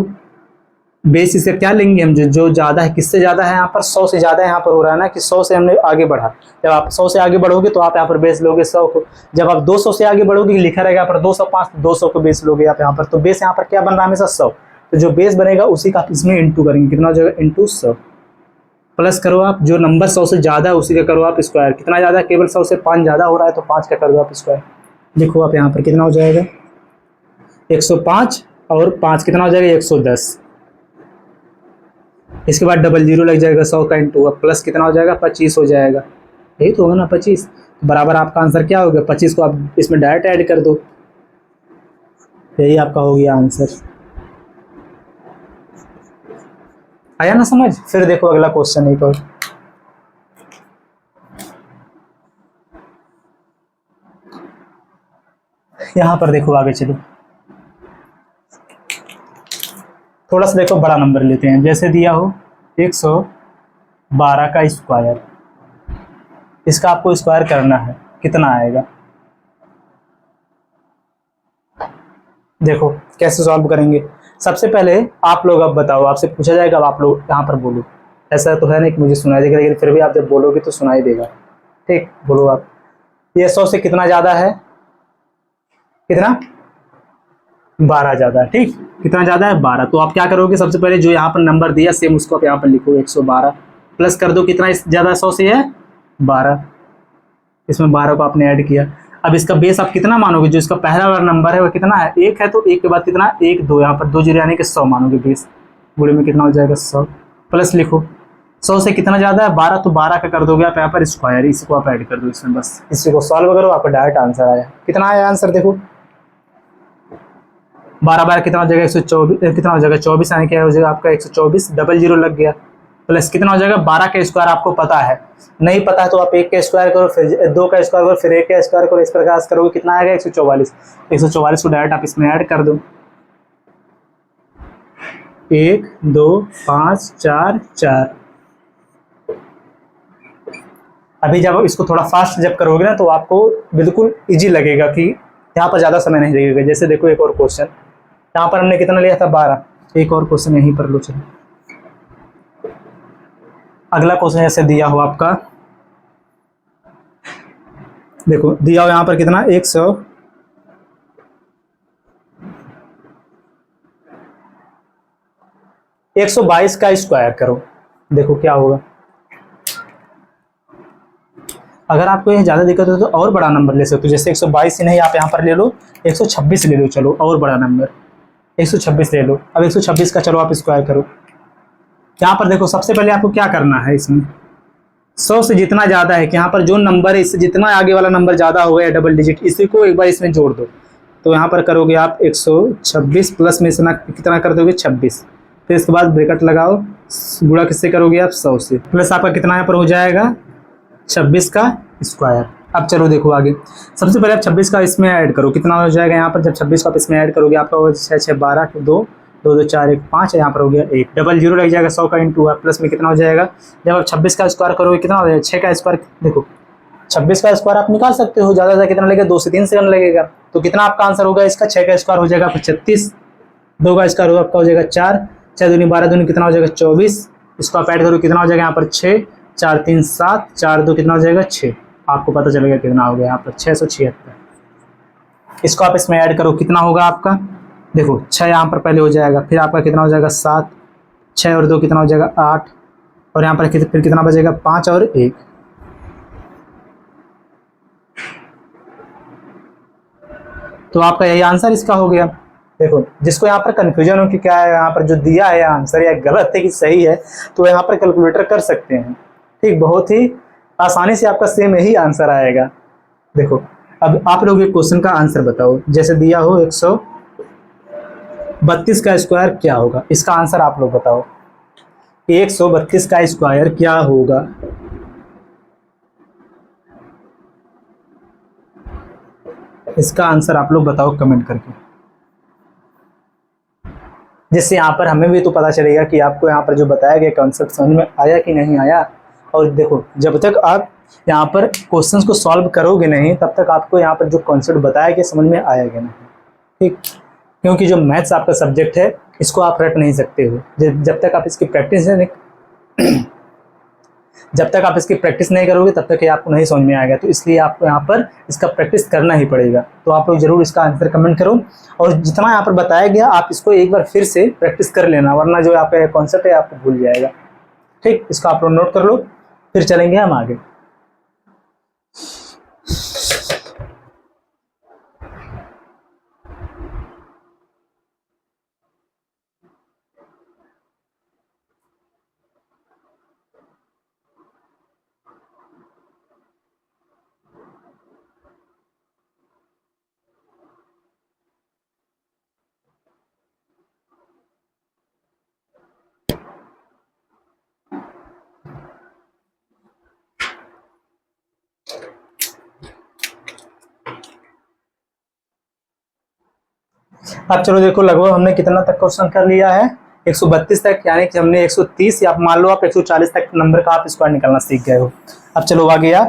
बेस इसे क्या लेंगे हम, जो ज़्यादा है, किससे ज़्यादा है यहाँ पर 100 से ज़्यादा है, यहाँ पर हो रहा है ना कि 100 से हमने आगे बढ़ा। जब आप 100 से आगे बढ़ोगे तो आप यहाँ पर बेस लोगे 100 को। जब आप 200 से आगे बढ़ोगे, लिखा रहेगा यहाँ पर 205, 200 को बेस लोगे आप यहाँ पर, तो बेस यहाँ पर क्या बन रहा है हमेशा 100। तो जो बेस बनेगा उसी का आप इसमें इंटू करेंगे, कितना हो जाएगा इंटू 100। प्लस करो आप, जो नंबर 100 से ज़्यादा है उसी का करो आप स्क्वायर। कितना ज़्यादा है, केवल 100 से 5 ज़्यादा हो रहा है तो 5 का कर दो आप स्क्वायर। लिखो आप यहाँ पर कितना हो जाएगा 105, और 5 कितना हो जाएगा 110। इसके बाद डबल जीरो लग जाएगा 100 का इंटू, अब प्लस कितना हो जाएगा 25 हो जाएगा। यही तो होगा ना 25, बराबर आपका आंसर क्या होगा 25 को आप इसमें डायरेक्ट ऐड कर दो, यही आपका हो गया आंसर। आया ना समझ। फिर देखो अगला क्वेश्चन एक और, यहां पर देखो आगे चलो, थोड़ा सा देखो बड़ा नंबर लेते हैं। जैसे दिया हो 112 का स्क्वायर, इसका आपको स्क्वायर करना है, कितना आएगा। देखो कैसे सॉल्व करेंगे। सबसे पहले आप लोग अब बताओ, आपसे पूछा जाएगा, अब आप लोग यहाँ पर बोलो। ऐसा तो है नहीं कि मुझे सुनाई देगा, लेकिन फिर भी आप जब बोलोगे तो सुनाई देगा। ठीक, बोलो आप। ये 100 से कितना ज़्यादा है, कितना 12 ज़्यादा है। ठीक, कितना ज़्यादा है 12। तो आप क्या करोगे, सबसे पहले जो यहाँ पर नंबर दिया सेम उसको आप यहाँ पर लिखो 112, प्लस कर दो कितना ज़्यादा 100 से है 12, इसमें 12 को आपने ऐड किया। अब इसका बेस आप कितना मानोगे, जो इसका पहला वाला नंबर है वो कितना है 1 है, तो 1 के बाद कितना 1 2, यहाँ पर 2 जीरो यानी कि 100 मानोगे बेस। गुणे में कितना हो जाएगा 100, प्लस लिखो 100 से कितना ज़्यादा है 12, तो 12 का कर दोगे आप यहाँ पर स्क्वायर, इसी को आप ऐड कर दो इसमें, बस इसी को सॉल्व करो, आपका डायरेक्ट आंसर आया। कितना आया आंसर देखो, 12 12 कितना हो जाएगा 124, कितना हो जाएगा 24, यानी क्या हो जाएगा आपका 124, डबल जीरो लग गया, प्लस कितना हो जाएगा 12 का स्क्वायर आपको पता है, नहीं पता है तो आप 1 का स्क्वायर करो, फिर 2 का स्क्वायर करो, फिर 1 का स्क्वायर करो, इस प्रकार से करोगे कितना आएगा 144। 144 को डायरेक्ट आप इसमें ऐड कर दो, 1 2 5 4 4। अभी जब इसको थोड़ा फास्ट जब करोगे ना तो आपको बिल्कुल इजी लगेगा कि यहाँ पर ज़्यादा समय नहीं लगेगा। जैसे देखो एक और क्वेश्चन, यहाँ पर हमने कितना लिया था 12, एक और क्वेश्चन यहीं पर लो चलो। अगला क्वेश्चन ऐसे दिया हो आपका, देखो दिया हो यहाँ पर कितना 122 का स्क्वायर करो, देखो क्या होगा। अगर आपको ये ज़्यादा दिक्कत हो तो और बड़ा नंबर ले सकते हो, जैसे 122 ही नहीं आप यहाँ पर ले लो 126 ले लो, चलो और बड़ा नंबर 126 ले लो। अब 126 का चलो आप स्क्वायर करो। यहाँ पर देखो सबसे पहले आपको क्या करना है, इसमें 100 से जितना ज़्यादा है कि यहाँ पर जो नंबर है इससे जितना आगे वाला नंबर ज़्यादा हो गया डबल डिजिट, इसी को एक बार इसमें जोड़ दो। तो यहाँ पर करोगे आप 126 प्लस में इतना कितना कर दोगे 26, फिर इसके बाद ब्रैकेट लगाओ, गुणा किससे करोगे आप 100 से, प्लस आपका कितना यहाँ पर हो जाएगा 26 का स्क्वायर। अब चलो देखो आगे, सबसे पहले आप 26 का इसमें ऐड करो, कितना हो जाएगा यहाँ पर, जब 26 को आप इसमें ऐड करोगे आपका हो 6 6 12 2 2 2 4 1 5, यहाँ पर हो गया 1, डबल जीरो लग जाएगा 100 का इंटू है, प्लस में कितना हो जाएगा, जब आप 26 का स्क्वायर करोगे कितना हो जाएगा 6 का स्क्वायर। देखो 26 का स्क्वायर आप निकाल सकते हो, ज़्यादा कितना लगेगा 2 से 3 सेकंड लगेगा, तो कितना आपका आंसर होगा इसका 6 का स्क्वायर हो जाएगा 36, 2 का स्क्वायर होगा आपका हो जाएगा 4, 6 दूनी 12 दूनी कितना हो जाएगा 24, इसको आप ऐड करो कितना हो जाएगा यहाँ पर 6 4 3 7 4 2 कितना हो जाएगा 6, आपको पता चलेगा कितना हो गया यहाँ पर 676। इसको आप इसमें ऐड करो कितना होगा आपका, देखो 6 यहाँ पर पहले हो जाएगा, फिर आपका कितना हो जाएगा 7, 6 और 2 कितना हो जाएगा 8, और यहाँ पर फिर कितना बचेगा 5 और 1। तो आपका यही आंसर इसका हो गया। देखो जिसको यहाँ पर कन्फ्यूजन हो कि क्या है यहाँ पर जो दिया है आंसर या गलत है कि सही है, तो यहाँ पर कैलकुलेटर कर सकते हैं। ठीक, बहुत ही आसानी से आपका सेम यही आंसर आएगा। देखो अब आप लोग एक क्वेश्चन का आंसर बताओ, जैसे दिया हो 132 का स्क्वायर क्या होगा, इसका आंसर आप लोग बताओ। 132 का स्क्वायर क्या होगा, इसका आंसर आप लोग बताओ कमेंट करके, जिससे यहाँ पर हमें भी तो पता चलेगा कि आपको यहाँ पर जो बताया गया कॉन्सेप्ट समझ में आया कि नहीं आया। और देखो जब तक आप यहाँ पर क्वेश्चंस को सॉल्व करोगे नहीं तब तक आपको यहाँ पर जो कॉन्सेप्ट बताया गया समझ में आएगा नहीं, ठीक। क्योंकि जो मैथ्स आपका सब्जेक्ट है इसको आप रट नहीं सकते हो जब तक आप इसकी प्रैक्टिस नहीं जब तक आप इसकी प्रैक्टिस नहीं करोगे तब तक ये आपको नहीं समझ में आएगा। तो इसलिए आपको यहाँ पर इसका प्रैक्टिस करना ही पड़ेगा। तो आप लोग जरूर इसका आंसर कमेंट करो और जितना यहाँ पर बताया गया आप इसको एक बार फिर से प्रैक्टिस कर लेना, वरना जो आपका कॉन्सेप्ट है आपको भूल जाएगा, ठीक। इसको आप लोग नोट कर लो, फिर चलेंगे हम आगे। अब चलो देखो लगभग हमने कितना तक क्वेश्चन कर लिया है, 132 तक, यानी कि हमने 130 या मान लो आप 140 तक नंबर का आप स्क्वायर निकालना सीख गए हो। अब चलो आ गया,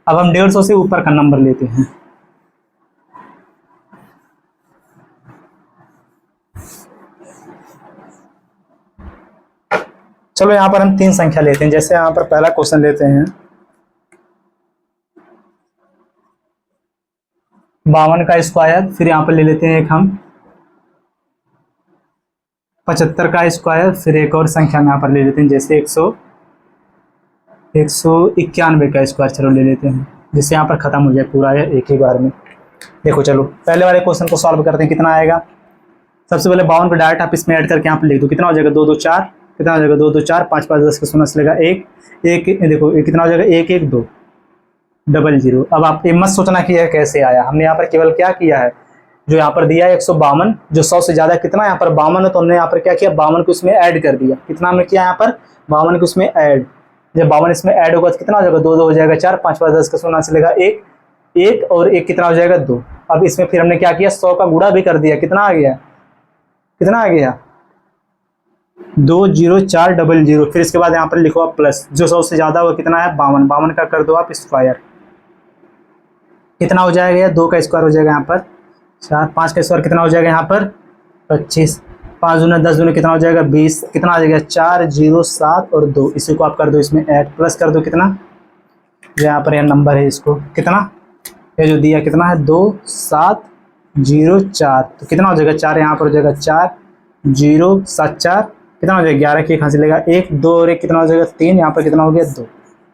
अब हम 150 से ऊपर का नंबर लेते हैं। चलो यहाँ पर हम 3 संख्या लेते हैं। जैसे यहाँ पर पहला क्वेश्चन लेते हैं 52 का स्क्वायर, फिर यहाँ पर ले लेते हैं एक हम 75 का स्क्वायर, फिर एक और संख्या में यहाँ पर ले लेते हैं जैसे 191 का स्क्वायर। चलो ले लेते हैं जिससे यहाँ पर खत्म हो जाए पूरा है एक ही बार में। देखो चलो पहले वाले क्वेश्चन को सॉल्व करते हैं, कितना आएगा। सबसे पहले 52 को डायरेक्ट आप इसमें ऐड करके यहाँ पर लिख दो, कितना हो जाएगा 2 2 4, कितना हो जाएगा 2 2 4, 5 5 10 का शून्य चलेगा 1 1, देखो ये कितना हो जाएगा 1 1 2 00। अब आप ये मत सोचना कि यह कैसे आया, हमने यहाँ पर केवल क्या किया है, जो यहाँ पर दिया है 152, जो 100 से ज्यादा कितना यहाँ पर 52 है, तो हमने यहाँ पर क्या किया 52 को इसमें ऐड कर दिया। कितना हमने किया यहाँ पर 52 को इसमें ऐड, जब 52 इसमें ऐड होगा तो कितना हो जाएगा 2 2 हो जाएगा 4, 5 5 10 का शून्य चलेगा 1 1 और 1 कितना हो जाएगा 2। अब इसमें फिर हमने क्या किया 100 का गुणा भी कर दिया, कितना आ गया, कितना आ गया 20400। फिर इसके बाद यहाँ पर लिखो आप प्लस, जो 100 से ज्यादा वो कितना है 52, 52 का कर दो आप स्क्वायर, कितना हो जाएगा 2 का स्क्वायर हो जाएगा यहाँ पर 4, 5 का स्क्वायर कितना हो जाएगा यहाँ पर 25, 5 दूना 10 दूना कितना हो जाएगा 20, कितना आ जाएगा 4 0 7 और 2। इसी को आप कर दो इसमें ऐड, प्लस कर दो कितना, यहाँ पर यह नंबर है इसको कितना, ये जो दिया कितना है 2 7 0 4, तो कितना हो जाएगा 4 यहाँ पर हो जाएगा 4 0 7 4, कितना हो जाएगा 11 के एक हाथ चलेगा 1 2 और 1 कितना हो जाएगा 3, यहाँ पर कितना हो गया 2।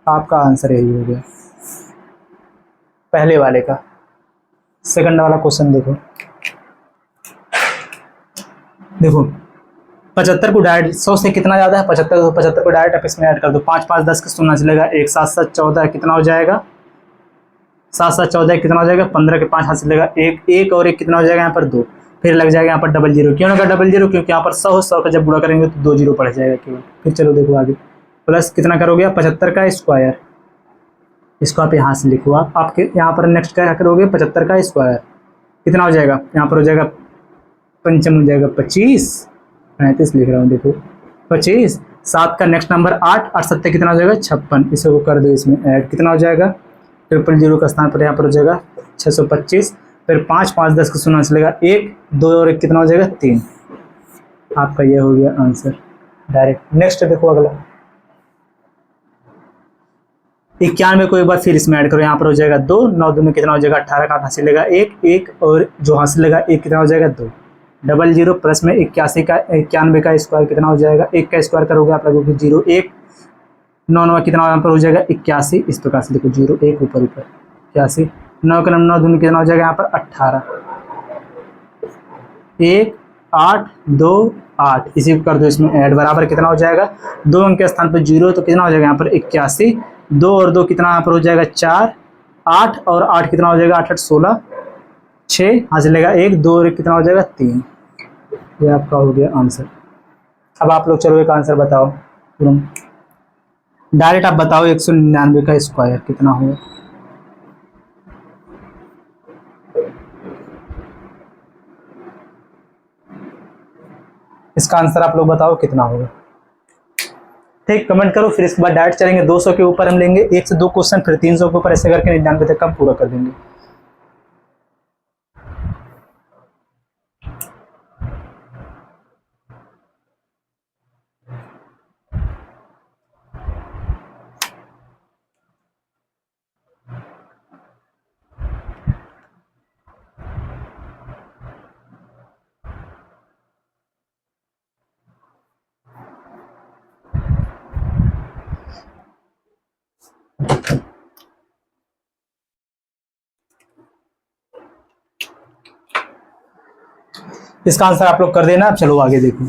आपका आंसर यही हो गया पहले वाले का। सेकंड वाला क्वेश्चन देखो, देखो 75 को डायरेक्ट 100 से कितना ज्यादा है 75, तो 75 को डायरेक्ट आप इसमें ऐड कर दो, 5 5 10 का शून्य चलेगा 1 7 7 14, कितना हो जाएगा 7 7 14, कितना हो जाएगा 15 के 5 हाथ चलेगा 1 1 और 1 कितना हो जाएगा यहाँ पर 2, फिर लग जाएगा यहाँ पर 00। क्यों लगा 00, क्योंकि यहाँ पर 100 का जब गुणा करेंगे तो 2 0 पड़ जाएगा केवल। फिर चलो देखो आगे, प्लस कितना करोगे 75 का स्क्वायर, इसको आप यहाँ से लिखो, आपके यहाँ पर नेक्स्ट क्या करोगे 75 का स्क्वायर, कितना हो जाएगा यहाँ पर हो जाएगा पंचम हो जाएगा 25 35 लिख रहा हूँ, देखो 25, 7 का नेक्स्ट नंबर 8 8 7 कितना हो जाएगा 56, इसको कर दो इसमें ऐड, कितना हो जाएगा 000 का स्थान पर यहाँ पर हो जाएगा 625, फिर 5 5 10 का शून्य चलेगा 1 2 और 1 कितना हो जाएगा 3। आपका यह हो गया आंसर डायरेक्ट। नेक्स्ट देखो अगला 91 को एक बार फिर इसमें ऐड करो, यहाँ पर हो जाएगा 2 9 2 में कितना हो जाएगा 18 का हासिल लेगा 1 1 और जो हासिल लेगा 1 कितना हो जाएगा 2, 00 प्लस में 81 का 91 का स्क्वायर कितना हो जाएगा 1 का स्क्वायर करोगे आप लगोगे 0 1 9 9 कितना यहाँ पर हो जाएगा 81, इस प्रकार से देखो 0 1 ऊपर ऊपर 81, 9 का 9 दूनी कितना हो जाएगा यहाँ पर 18, 1 8 2 8, इसी को कर दो इसमें ऐड, बराबर कितना हो जाएगा 2 अंक के स्थान पर 0, तो कितना हो जाएगा यहाँ पर 81, 2 और 2 कितना यहाँ पर हो जाएगा 4 8 और 8 कितना हो जाएगा 8 8 16 6 यहाँ से लेगा 1 2 और 1 कितना हो जाएगा 3। ये आपका हो गया आंसर। अब आप लोग चलो एक आंसर बताओ डायरेक्ट, आप बताओ 199 का स्क्वायर कितना होगा। इसका आंसर आप लोग बताओ कितना होगा। ठीक, कमेंट करो। फिर इसके बाद डायरेक्ट चलेंगे 200 के ऊपर हम लेंगे 1 से 2 क्वेश्चन, फिर 300 के ऊपर, ऐसे करके 99 तक का पूरा कर देंगे। इसका आंसर आप लोग कर देना। अब चलो आगे देखो।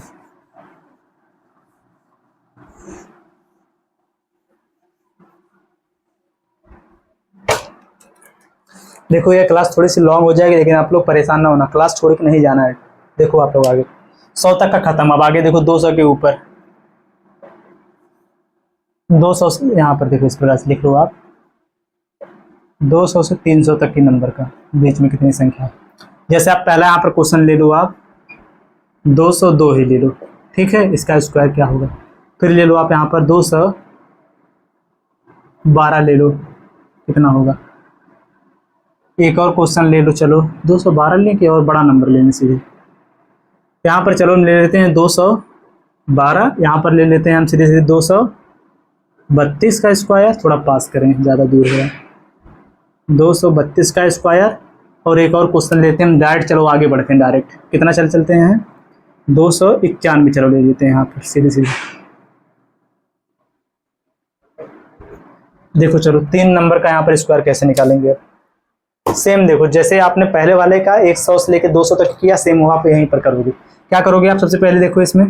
देखो ये क्लास थोड़ी सी लॉन्ग हो जाएगी, लेकिन आप लोग परेशान ना होना, क्लास छोड़ के नहीं जाना है। देखो आप लोग आगे 100 तक का खत्म। अब आगे देखो 200 के ऊपर, 200 से यहाँ पर देखो इस प्रकार से लिख लो आप, 200 से 300 तक की नंबर का बीच में कितनी संख्या है। जैसे आप पहला यहाँ पर क्वेश्चन ले लो, आप 202 ही ले लो, ठीक है। इसका स्क्वायर क्या होगा। फिर ले लो आप यहाँ पर 212 ले लो, कितना होगा। एक और क्वेश्चन ले लो, चलो 212 लेके और बड़ा नंबर लेने सीधे। यहाँ पर चलो हम ले लेते हैं 212, यहाँ पर ले लेते हैं हम सीधे सीधे 232 का स्क्वायर, थोड़ा पास करें, ज़्यादा दूर है। 232 का स्क्वायर, और एक और क्वेश्चन लेते हैं हम डायरेक्ट। चलो आगे बढ़ते हैं डायरेक्ट, कितना चलते हैं 291, चलो ले लेते हैं यहाँ पर सीधे सीधे। देखो चलो 3 नंबर का यहाँ पर स्क्वायर कैसे निकालेंगे। सेम देखो, जैसे आपने पहले वाले का 100 से लेकर 200 तक किया, सेम वहां पे यहीं पर करोगे। क्या करोगे आप, सबसे पहले देखो इसमें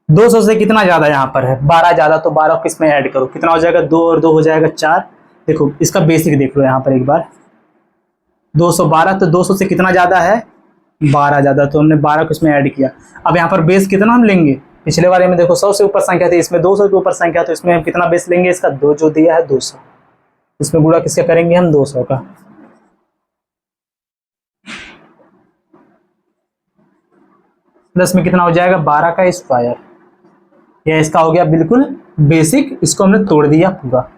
200 से कितना ज्यादा यहाँ पर है, 12 ज्यादा, तो 12 को इसमें ऐड करो, कितना हो जाएगा 2 और 2 हो जाएगा 4। देखो इसका बेसिक देख लो यहाँ पर एक बार, 212, तो 200 से कितना ज्यादा है 12 ज्यादा, तो हमने 12 को इसमें ऐड किया। अब यहाँ पर बेस कितना हम लेंगे, पिछले वाले में देखो 100 से ऊपर संख्या थी, इसमें 200 के ऊपर संख्या, तो इसमें हम कितना बेस लेंगे, इसका 2 जो दिया है 200, इसमें गुणा किसका करेंगे हम 200 का। प्लस में कितना हो जाएगा 12 का स्क्वायर, यह इसका हो गया बिल्कुल बेसिक, इसको हमने तोड़ दिया पूरा।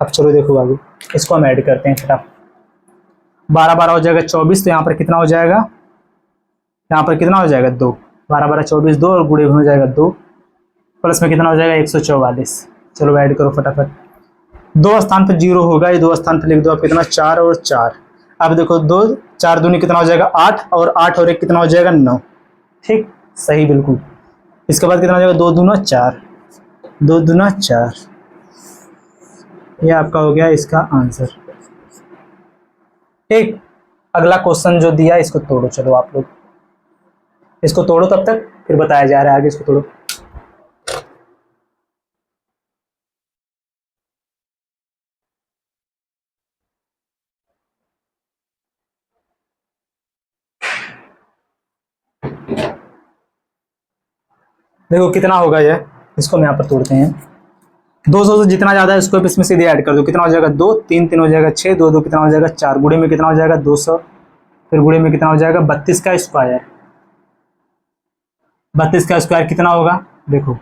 अब चलो देखो आगे, इसको हम ऐड करते हैं फटाफट। 12 12 हो जाएगा 24, तो यहाँ पर कितना हो जाएगा, यहाँ पर कितना हो जाएगा 2, 12 12 24, 2 और गुणे हो जाएगा 2, प्लस में कितना हो जाएगा 144। चलो ऐड करो फटाफट। 2 स्थान पर 0 होगा, ये 2 स्थान पर लिख दो आप, कितना 4 और 4। अब देखो 2 4 दूनी कितना हो जाएगा 8, और 8 और 1 कितना हो जाएगा 9, ठीक सही बिल्कुल। इसके बाद कितना हो जाएगा 2 दूना 4, 2 दूना 4, ये आपका हो गया इसका आंसर, ठीक। अगला क्वेश्चन जो दिया इसको तोड़ो, चलो आप लोग इसको तोड़ो, तब तक फिर बताया जा रहा है आगे, इसको तोड़ो। देखो कितना होगा ये, इसको हम यहाँ पर तोड़ते हैं। 200 से जितना ज्यादा है उसको इसमें सीधे ऐड कर दो, कितना हो जाएगा 2 3 3 हो जाएगा 6, 2 2 कितना हो जाएगा 4, गुणे में कितना हो जाएगा 200, फिर गुणे में कितना हो जाएगा 32 का स्क्वायर। 32 का स्क्वायर कितना होगा, देखो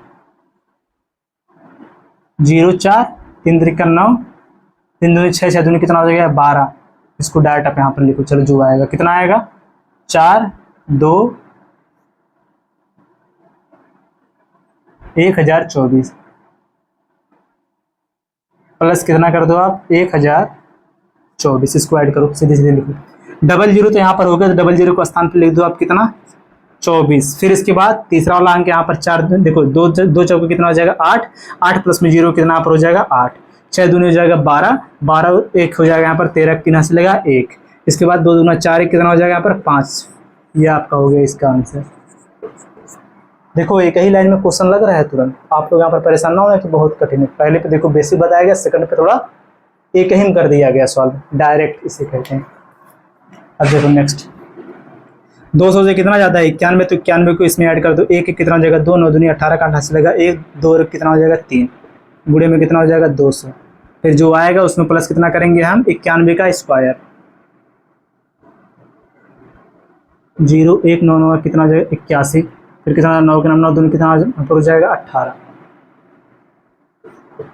0 4 3 3 9, 3 दूनी 6, 6 दूनी कितना हो जाएगा 12। इसको डायरेक्ट आप यहाँ पर लिखो, चलो जो आएगा कितना आएगा 4 2 1024, प्लस कितना कर दो आप 1024, इसको ऐड करो, सीधे सीधे लिखो। 00 तो यहाँ पर हो गया, तो 00 को स्थान पर लिख दो आप, कितना 24। फिर इसके बाद तीसरा वाला अंक यहाँ पर 4, देखो 2 चौके कितना हो जाएगा 8, 8 प्लस में 0 कितना यहाँ पर हो जाएगा 8, 6 दूनी हो जाएगा 12, 12 1 हो जाएगा यहाँ पर 13, 3 से लगा 1, इसके बाद 2 दूना 4, 1 कितना हो जाएगा यहाँ पर 5, ये आपका हो गया इसका आंसर। देखो एक ही लाइन में क्वेश्चन लग रहा है तुरंत, आप लोग यहाँ पर परेशान ना होना कि बहुत कठिन है। पहले पे देखो बेसिक बताया गया, सेकंड पे थोड़ा एक ही में कर दिया गया सॉल्व, डायरेक्ट इसे कहते हैं। अब देखो नेक्स्ट, 200 से कितना ज्यादा है 91, तो 91 को इसमें ऐड कर दो, 1 कितना हो जाएगा 2 9 दूनी 18 का 88 लगा 1, 2 कितना हो जाएगा 3, गुणे में कितना हो जाएगा 200, फिर जो आएगा उसमें प्लस कितना करेंगे हम 91 का स्क्वायर, 0 1 9 9 कितना हो जाएगा 81, फिर कितना 9 के 9 दूनी कितना हो जाएगा 18,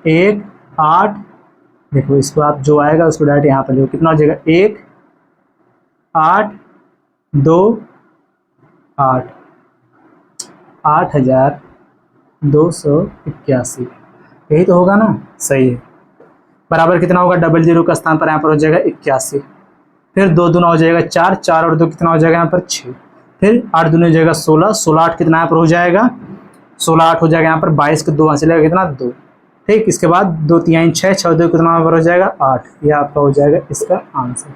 1 8, देखो इसको आप जो आएगा उसको डायरेक्ट यहाँ पर देखो कितना हो जाएगा, 1 8 2 8, 8,281, यही तो होगा ना, सही है। बराबर कितना होगा, डबल जीरो का स्थान पर यहाँ पर हो जाएगा 81, फिर 2 दूना हो जाएगा 4, 4 और 2 कितना हो जाएगा यहाँ पर 6, फिर 8 दूनी हो जाएगा 16, 16 8 कितना यहाँ पर हो जाएगा, 16 8 हो जाएगा यहाँ पर 22 के 2 चलेगा कितना 2, ठीक। इसके बाद 2 3 6, 6 2 कितना यहाँ पर हो जाएगा 8, यह आपका हो जाएगा इसका आंसर।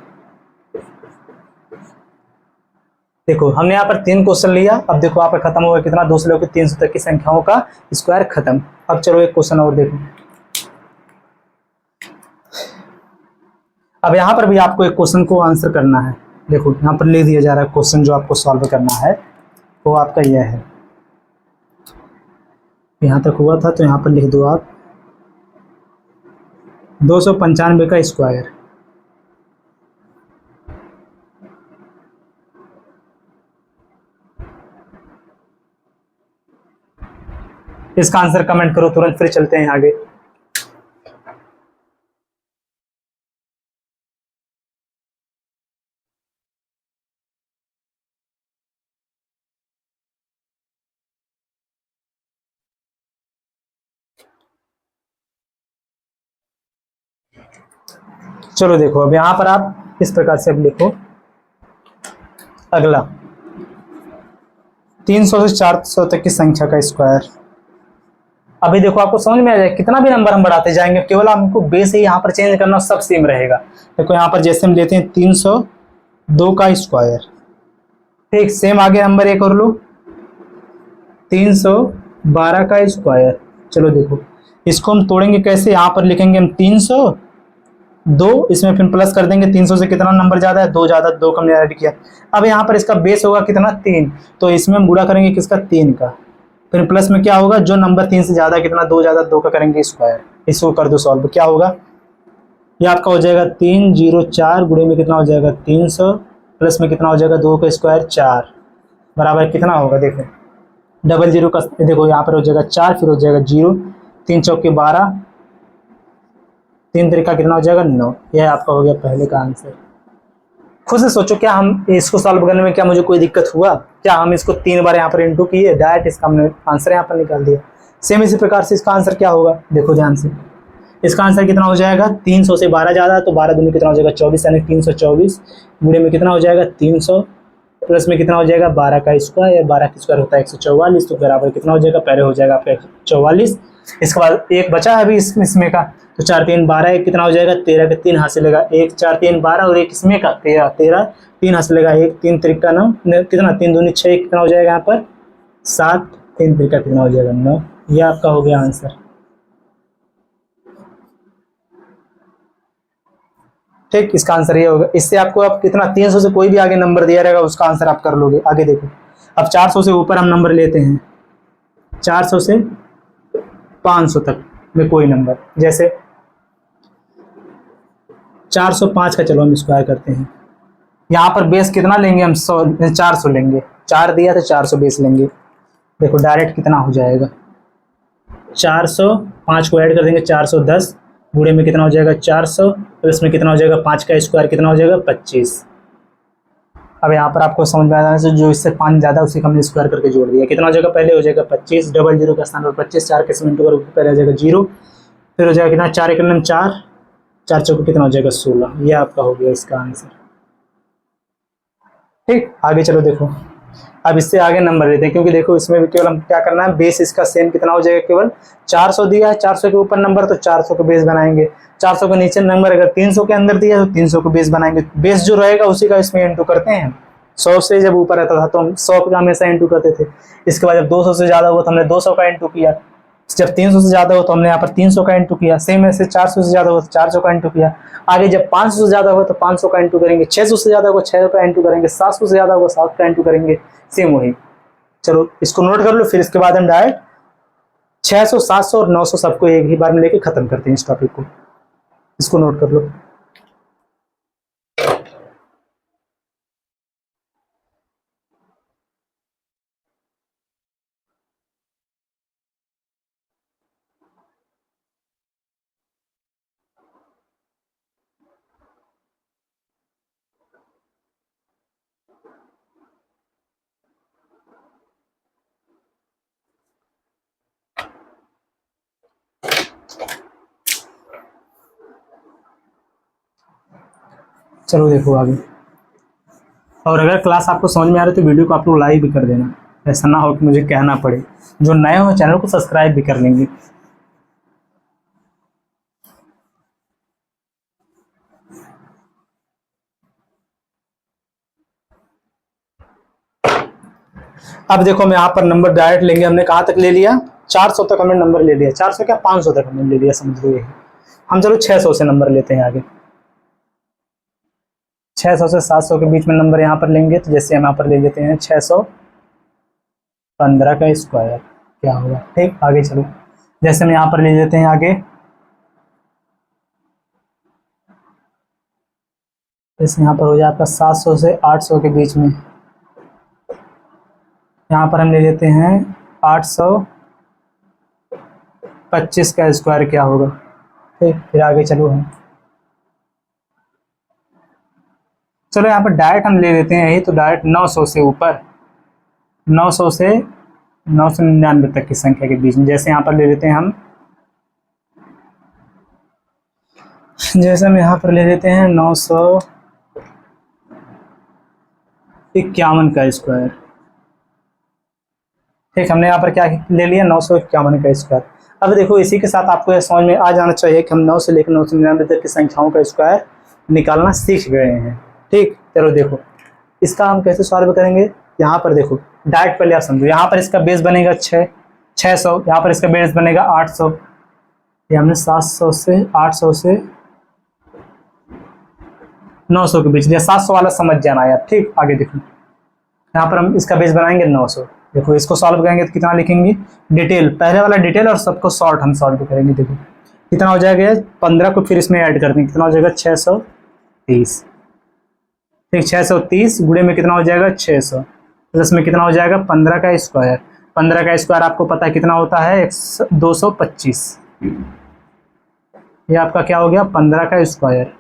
देखो हमने यहाँ पर 3 क्वेश्चन लिया, अब देखो यहाँ पर खत्म होगा कितना, 2 से लेकर 300 तक की संख्याओं का स्क्वायर खत्म। अब चलो एक क्वेश्चन और देखो। अब यहाँ पर भी आपको एक क्वेश्चन को आंसर करना है। देखो यहाँ पर लिख दिया जा रहा है क्वेश्चन जो आपको सॉल्व करना है, वो आपका यह है। यहाँ तक हुआ था तो यहाँ पर लिख दो आप 295 का स्क्वायर। इसका आंसर कमेंट करो तुरंत, फिर चलते हैं आगे। चलो देखो अब यहाँ पर आप इस प्रकार से अब लिखो, अगला 300 से 400 तक की संख्या का स्क्वायर। अभी देखो आपको समझ में आ जाए, कितना भी नंबर हम बढ़ाते जाएंगे, केवल हमको बेस ही यहाँ पर चेंज करना, सब सेम रहेगा। देखो यहाँ पर जैसे हम लेते हैं 302 का स्क्वायर, ठीक, सेम आगे नंबर एक और लो 312 का स्क्वायर। चलो देखो इसको हम तोड़ेंगे कैसे, यहाँ पर लिखेंगे हम 302, इसमें फिर प्लस कर देंगे, 300 से कितना नंबर ज्यादा है, 2 ज्यादा, 2 का हमने ऐड किया। अब यहाँ पर इसका बेस होगा कितना 3, तो इसमें हम गुणा करेंगे किसका 3 का, फिर प्लस में क्या होगा, जो नंबर 3 से ज्यादा कितना 2 ज्यादा 2 का करेंगे स्क्वायर। इसको कर दो सॉल्व, क्या होगा, ये आपका हो जाएगा 304 गुणे में कितना हो जाएगा 300, प्लस में कितना हो जाएगा 2 का स्क्वायर 4, बराबर कितना होगा, देखो डबल जीरो का देखो यहाँ पर हो जाएगा 4, फिर हो जाएगा 0, 3 चौके 12, 3 तरीका कितना हो जाएगा 9। यह आपका हो गया पहले का आंसर। खुद से सोचो, क्या हम इसको सॉल्व करने में क्या मुझे कोई दिक्कत हुआ, क्या हम इसको 3 बार यहाँ पर इंटू किए, डायरेक्ट इसका हमने आंसर यहाँ पर निकाल दिया। सेम इसी प्रकार से इसका आंसर क्या होगा, देखो ध्यान से, इसका आंसर कितना हो जाएगा, 300 से 12 ज्यादा, तो 12 दूनी कितना हो जाएगा 24, यानी 324 गुणे में कितना हो जाएगा 300, प्लस में कितना हो जाएगा 12 का स्क्वायर, 12 का स्क्वायर होता है 144, तो बराबर कितना हो जाएगा, पहले हो जाएगा आपका 144, इसके बाद एक बचा है अभी इसमें का, तो 4 3 12, एक कितना हो जाएगा 13 के 3 हाथ से लेगा 1, 4 3 12 और एक इसमें का 13, 13 3 हाथ से लेगा 1, 3 तरीका 9, कितना 3 दूनी 6, कितना हो जाएगा यहाँ पर 7, 3 तरीका कितना हो जाएगा 9। ये आपका हो गया आंसर, ठीक। इसका आंसर ये होगा। इससे आपको अब कितना 300 से कोई भी आगे नंबर दिया रहेगा उसका आंसर आप कर लोगे। आगे देखो, अब 400 से ऊपर हम नंबर लेते हैं, 400 से 500 तक में कोई नंबर, जैसे 405 का चलो हम स्क्वायर करते हैं। यहाँ पर बेस कितना लेंगे हम, 100 400 लेंगे, 4 दिया तो 400 बेस लेंगे। देखो डायरेक्ट कितना हो जाएगा, 400, 5 को ऐड कर देंगे 410 गुणे में कितना हो जाएगा 400, तो इसमें कितना हो जाएगा 5 का स्क्वायर कितना हो जाएगा 25। अब यहाँ पर आपको समझ में आ जाने से जो इससे 5 ज्यादा उसी का हमने स्क्वायर करके जोड़ दिया, कितना हो जाएगा, पहले हो जाएगा 25, डबल जीरो का स्थान पर 25, 4 के इंटू करोगे पहले हो जाएगा 0, फिर हो जाएगा कितना 4 1 4, 4 चौके कितना हो जाएगा 16। ये आपका हो गया इसका आंसर, ठीक। आगे चलो देखो, अब इससे आगे नंबर लेते हैं, क्योंकि देखो इसमें भी केवल हम क्या करना है, बेस इसका सेम कितना हो जाएगा, केवल 400 दिया है, 400 के ऊपर नंबर तो 400 को बेस बनाएंगे, 400 के नीचे नंबर अगर 300 के अंदर दिया तो 300 को बेस बनाएंगे, बेस जो रहेगा उसी का इसमें इंटू करते हैं। 100 से जब ऊपर रहता था तो हम 100 का हमेशा इंटू करते थे, इसके बाद जब 200 से ज्यादा हुआ तो हमने 200 का इंटू किया, जब 300 से ज्यादा हो तो हमने यहाँ पर 300 का इंटू किया, सेम ऐसे 400 से ज्यादा हो तो 400 का इंटू किया, आगे जब 500 से ज्यादा हो तो 500 का इंटू करेंगे, 600 से ज्यादा हो 600 का इंटू करेंगे, 700 से ज्यादा हो 7 का इंटू करेंगे, सेम वही। चलो इसको नोट कर लो, फिर इसके बाद हम डायरेक्ट 600 700 और 900 सबको एक ही बार में लेके खत्म करते हैं इस टॉपिक को। इसको नोट कर लो। चलो देखो आगे। और अगर क्लास आपको समझ में आ रही है तो वीडियो को आप लोग लाइक भी कर देना, ऐसा ना हो कि मुझे कहना पड़े। जो नए हो चैनल को सब्सक्राइब भी कर लेंगे। अब देखो हम यहाँ पर नंबर डायरेक्ट लेंगे। हमने कहाँ तक ले लिया, 400 तक हमने नंबर ले लिया। 400 क्या 500 तक हमने ले लिया, समझ लो ये। हम चलो 600 से नंबर लेते हैं आगे। 600 से 700 के बीच में नंबर यहाँ पर लेंगे। तो जैसे हम यहाँ पर ले लेते हैं 615 का स्क्वायर क्या होगा। ठीक, आगे चलो। जैसे हम यहाँ पर ले लेते हैं आगे, जैसे यहाँ पर हो जाए आपका 700 से 800 के बीच में। यहाँ पर हम ले लेते हैं 825 का स्क्वायर क्या होगा। ठीक, फिर आगे चलो हम, चलो यहाँ पर डायरेक्ट हम ले लेते हैं यही। तो डायरेक्ट 900 से ऊपर, 900 से 999 तक की संख्या के बीच में। जैसे यहाँ पर ले लेते हैं हम, जैसे हम यहाँ पर ले लेते हैं 951 का स्क्वायर। ठीक, हमने यहाँ पर क्या ले लिया, 951 का स्क्वायर। अब देखो इसी के साथ आपको यह समझ में आ जाना चाहिए कि हम 9 से लेकर 999 तक की संख्याओं का स्क्वायर निकालना सीख गए हैं। ठीक, चलो देखो इसका हम कैसे सॉल्व करेंगे। यहाँ पर देखो डायरेक्ट पहले आप समझो। यहाँ पर इसका बेस बनेगा 600, यहाँ पर इसका बेस बनेगा 800। ये हमने 700 से 800 से 900 के बीच दिया। 700 वाला समझ जाना है। ठीक, आगे देखो यहाँ पर हम इसका बेस बनाएंगे 900। देखो इसको सॉल्व करेंगे तो कितना लिखेंगे, डिटेल, पहले वाला डिटेल और सबको शॉर्ट हम सॉल्व करेंगे। देखो कितना हो जाएगा, 15 को फिर इसमें ऐड कर देंगे, कितना हो जाएगा 630। ठीक, 630 गुणे में कितना हो जाएगा 600, प्लस में कितना हो जाएगा 15 का स्क्वायर। 15 का स्क्वायर आपको पता है कितना होता है, 225। ये आपका क्या हो गया, 15 का स्क्वायर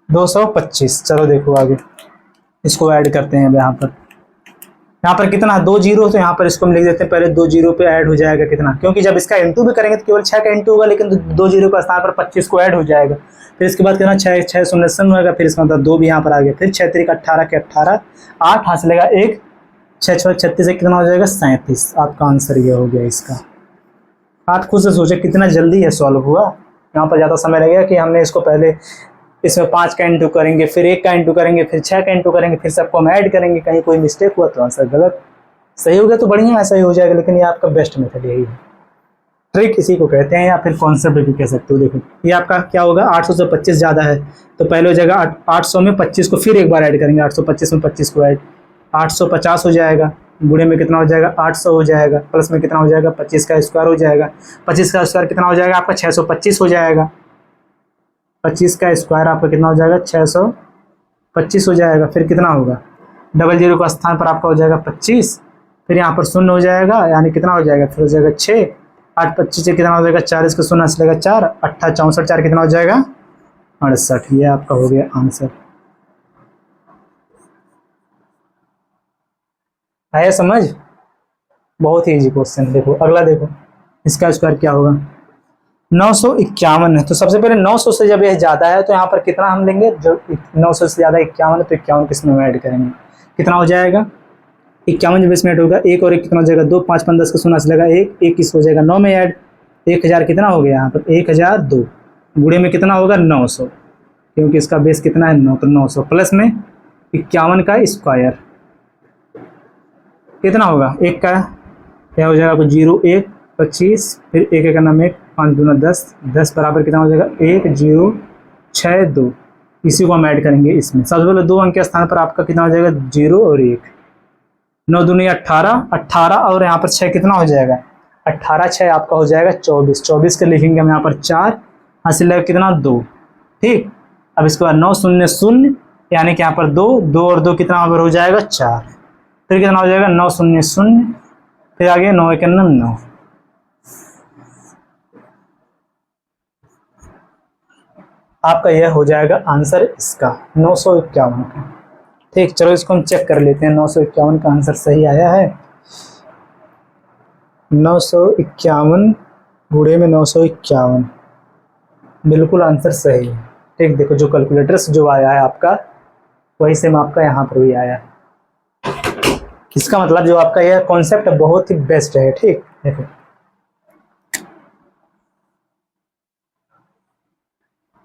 225। चलो देखो आगे इसको ऐड करते हैं। यहाँ पर कितना, 2 जीरो, तो यहाँ पर इसको हम लिख देते हैं पहले 2 जीरो पे ऐड हो जाएगा कितना, क्योंकि जब इसका इंटू भी करेंगे तो केवल 6 का इंटू होगा, लेकिन 2 जीरो का स्थान पर 25 को ऐड हो जाएगा। फिर इसके बाद कितना 6 शून्य शून्य होगा, फिर इसका मतलब 2 भी यहाँ पर आ गया। फिर 6 3 18 के 18, 8 हाथ लेगा 1, 6 6 36 से कितना हो जाएगा 37। आपका आंसर ये हो गया इसका। आप खुद से सोचे कितना जल्दी ये सॉल्व हुआ। यहाँ पर ज़्यादा समय लगेगा कि हमने इसको पहले इसमें 5 का इंटू करेंगे, फिर 1 का इंटू करेंगे, फिर 6 का इंटू करेंगे, फिर सबको हम ऐड करेंगे। कहीं कोई मिस्टेक हुआ तो आंसर गलत, सही हो गया तो बढ़िया, ऐसा ही हो जाएगा। लेकिन ये आपका बेस्ट मेथड यही है। ट्रिक इसी को कहते हैं, या फिर कॉन्सेप्ट भी कह सकते हो। देखो ये आपका क्या होगा, 800 से 25 ज़्यादा है तो पहले हो जाएगा 800 में 25 को फिर एक बार ऐड करेंगे। 825 में 25 को ऐड, 850 हो जाएगा। गुणे में कितना हो जाएगा 800 हो जाएगा, प्लस में कितना हो जाएगा 25 का स्क्वायर हो जाएगा। 25 का स्क्वायर कितना हो जाएगा आपका 625 हो जाएगा। 25 का स्क्वायर आपका कितना हो जाएगा 625 हो जाएगा। फिर कितना होगा, डबल जीरो का स्थान पर आपका हो जाएगा 25, फिर यहाँ पर शून्य हो जाएगा, यानी कितना हो जाएगा, फिर हो जाएगा 6, 8 25 से कितना हो जाएगा 4, इसका शून्य असलेगा 4, 8 64, 4 कितना हो जाएगा 68। ये आपका हो गया आंसर। आया समझ, बहुत ही इजी क्वेश्चन। देखो अगला, देखो इसका स्क्वायर क्या होगा, 951 है। तो सबसे पहले 900 से जब यह ज़्यादा है तो यहाँ पर कितना हम लेंगे, जो 900 से ज़्यादा 51 है तो 51 किसमें ऐड करेंगे, कितना हो जाएगा 51 जब इसमें ऐड होगा, 1 और 1 कितना हो जाएगा 2, 5 5 10 का शून्य असलेगा 1, 1 किस हो जाएगा 9 में ऐड, 1000 कितना हो गया यहाँ पर 1002, गुणे में कितना होगा 900, क्योंकि इसका बेस कितना है 9, तो 900 प्लस में 51 का स्क्वायर कितना होगा, 1 का क्या हो जाएगा 0 1 25, फिर 1 1 का नाम 1, 5 दूना 10, 10 बराबर कितना हो जाएगा 1 0 6 2। इसी को हम ऐड करेंगे इसमें। सबसे पहले 2 अंक के स्थान पर आपका कितना हो जाएगा 0 और 1, 9 दूनी 18, 18 और यहाँ पर 6 कितना हो जाएगा 18 6 आपका हो जाएगा 24, 24 के लिखेंगे हम यहाँ पर 4, हासिल लगेगा कितना 2। ठीक, अब इसके बाद 9 0 0, यानी कि यहाँ पर 2 2 और 2 कितना यहाँ पर हो जाएगा 4, फिर कितना हो जाएगा 9 0 0, फिर आगे 9 1 9। आपका यह हो जाएगा आंसर इसका 951 का। ठीक, चलो इसको हम चेक कर लेते हैं 951 का आंसर सही आया है। 951 गुणे में 951 बिल्कुल आंसर सही है। ठीक, देखो जो कैलकुलेटर से जो आया है आपका वही सेम आपका यहाँ पर भी आया है। इसका मतलब जो आपका यह कॉन्सेप्ट बहुत ही बेस्ट है। ठीक, देखो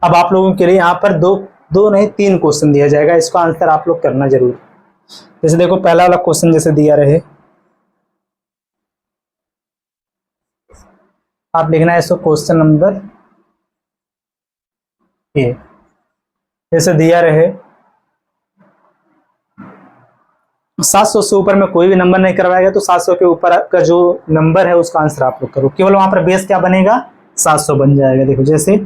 अब आप लोगों के लिए यहाँ पर दो नहीं 3 क्वेश्चन दिया जाएगा, इसका आंसर आप लोग करना जरूर। जैसे देखो पहला वाला क्वेश्चन जैसे दिया रहे, आप लिखना है इसको क्वेश्चन नंबर ए। जैसे दिया रहे 700 से ऊपर में कोई भी नंबर नहीं करवाएगा, तो 700 के ऊपर का जो नंबर है उसका आंसर आप लोग करो। केवल वहां पर बेस क्या बनेगा, 700 बन जाएगा। देखो जैसे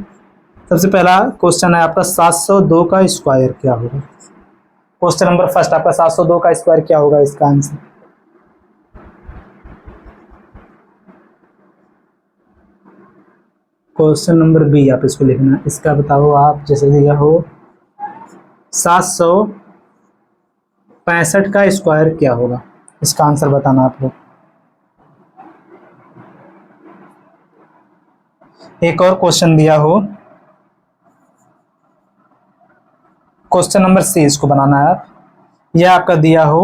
सबसे पहला क्वेश्चन है आपका 702 का स्क्वायर क्या होगा। क्वेश्चन नंबर फर्स्ट आपका 702 का स्क्वायर क्या होगा, इसका आंसर। क्वेश्चन नंबर बी आप इसको लिखना, इसका बताओ आप। जैसे दिया हो 765 का स्क्वायर क्या होगा, इसका आंसर बताना आप लोग। एक और क्वेश्चन दिया हो क्वेश्चन नंबर सी, इसको बनाना है आप। यह आपका दिया हो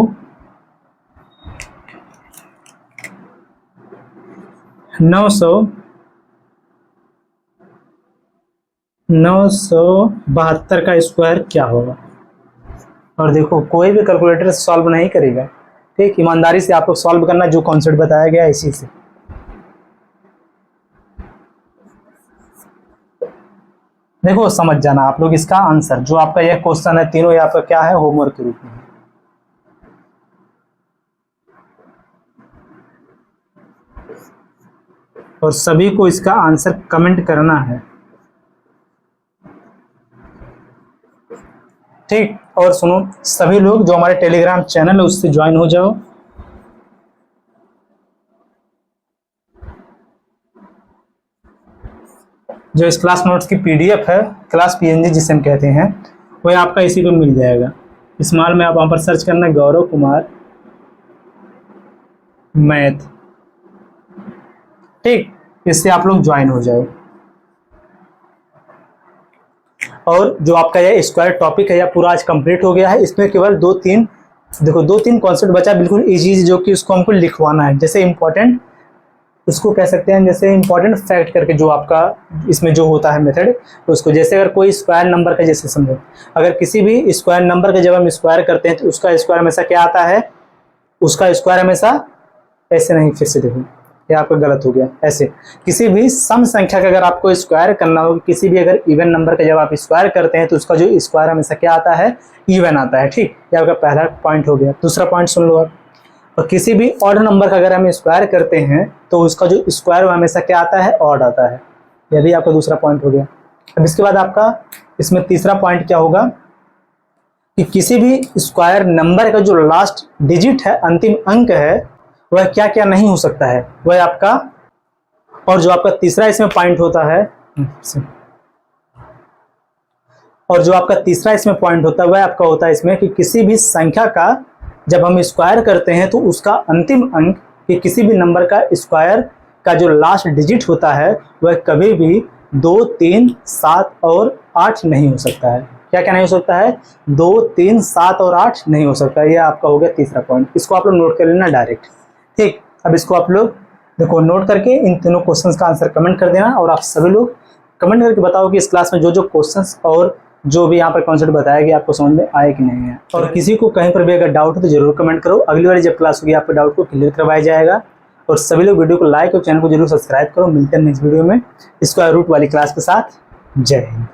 972 का स्क्वायर क्या होगा। और देखो कोई भी कैलकुलेटर सॉल्व नहीं करेगा, ठीक, ईमानदारी से आप लोग सॉल्व करना जो कॉन्सेप्ट बताया गया है इसी से। देखो समझ जाना आप लोग इसका आंसर। जो आपका यह क्वेश्चन है तीनों ये आपका क्या है, होमवर्क के रूप में। और सभी को इसका आंसर कमेंट करना है, ठीक। और सुनो सभी लोग जो हमारे टेलीग्राम चैनल है उससे ज्वाइन हो जाओ। जो इस क्लास नोट्स की पीडीएफ है, क्लास पीएनजी जिसे हम कहते हैं, वह आपका इसी पे मिल जाएगा। स्मॉल में आप वहां पर सर्च करना गौरव कुमार मैथ, ठीक, इससे आप लोग ज्वाइन हो जाओ। और जो आपका यह स्क्वायर टॉपिक है यह पूरा आज कंप्लीट हो गया है। इसमें केवल 2-3 देखो 2-3 कॉन्सेप्ट बचा बिल्कुल इजी, जो कि उसको हमको लिखवाना है। जैसे इंपॉर्टेंट उसको कह सकते हैं, जैसे इंपॉर्टेंट फैक्ट करके जो आपका इसमें जो होता है मेथड, तो उसको जैसे अगर कोई स्क्वायर नंबर का, जैसे समझो अगर किसी भी स्क्वायर नंबर का जब हम स्क्वायर करते हैं तो उसका स्क्वायर हमेशा क्या आता है, उसका स्क्वायर हमेशा ऐसे नहीं, फिर से देखो ये आपका गलत हो गया। ऐसे किसी भी सम संख्या का अगर आपको स्क्वायर करना हो, किसी भी अगर इवन नंबर का जब आप स्क्वायर करते हैं तो उसका जो स्क्वायर हमेशा क्या आता है, इवन आता है, ठीक। ये आपका पहला पॉइंट हो गया। दूसरा पॉइंट सुन लो आप, और किसी भी ऑड नंबर का अगर हम स्क्वायर करते हैं तो उसका जो स्क्वायर हमेशा क्या आता है, ऑड आता है। यह भी आपका दूसरा पॉइंट हो गया। अब इसके बाद आपका इसमें तीसरा पॉइंट क्या होगा कि किसी भी स्क्वायर नंबर का जो लास्ट डिजिट है, अंतिम अंक है, वह क्या क्या नहीं हो सकता है, वह आपका। और जो आपका तीसरा इसमें पॉइंट होता है, और जो आपका तीसरा इसमें पॉइंट होता है वह आपका होता है इसमें कि किसी भी संख्या का जब हम स्क्वायर करते हैं तो उसका अंतिम अंक कि किसी भी नंबर का स्क्वायर का जो लास्ट डिजिट होता है वह कभी भी 2, 3, 7 और 8 नहीं हो सकता है। क्या क्या नहीं हो सकता है, 2, 3, 7 और 8 नहीं हो सकता है। यह आपका हो गया तीसरा पॉइंट। इसको आप लोग नोट कर लेना डायरेक्ट, ठीक। अब इसको आप लोग देखो नोट करके इन तीनों क्वेश्चंस का आंसर कमेंट कर देना। और आप सभी लोग कमेंट करके बताओ कि इस क्लास में जो जो क्वेश्चंस और जो भी यहाँ पर कॉन्सेप्ट बताया गया आपको समझ में आए कि नहीं है। और किसी को कहीं पर भी अगर डाउट हो तो जरूर कमेंट करो। अगली बार जब क्लास होगी आपके डाउट को क्लियर करवाया जाएगा। और सभी लोग वीडियो को लाइक और चैनल को जरूर सब्सक्राइब करो। मिलते हैं नेक्स्ट वीडियो में स्क्वायर रूट वाली क्लास के साथ। जय हिंद।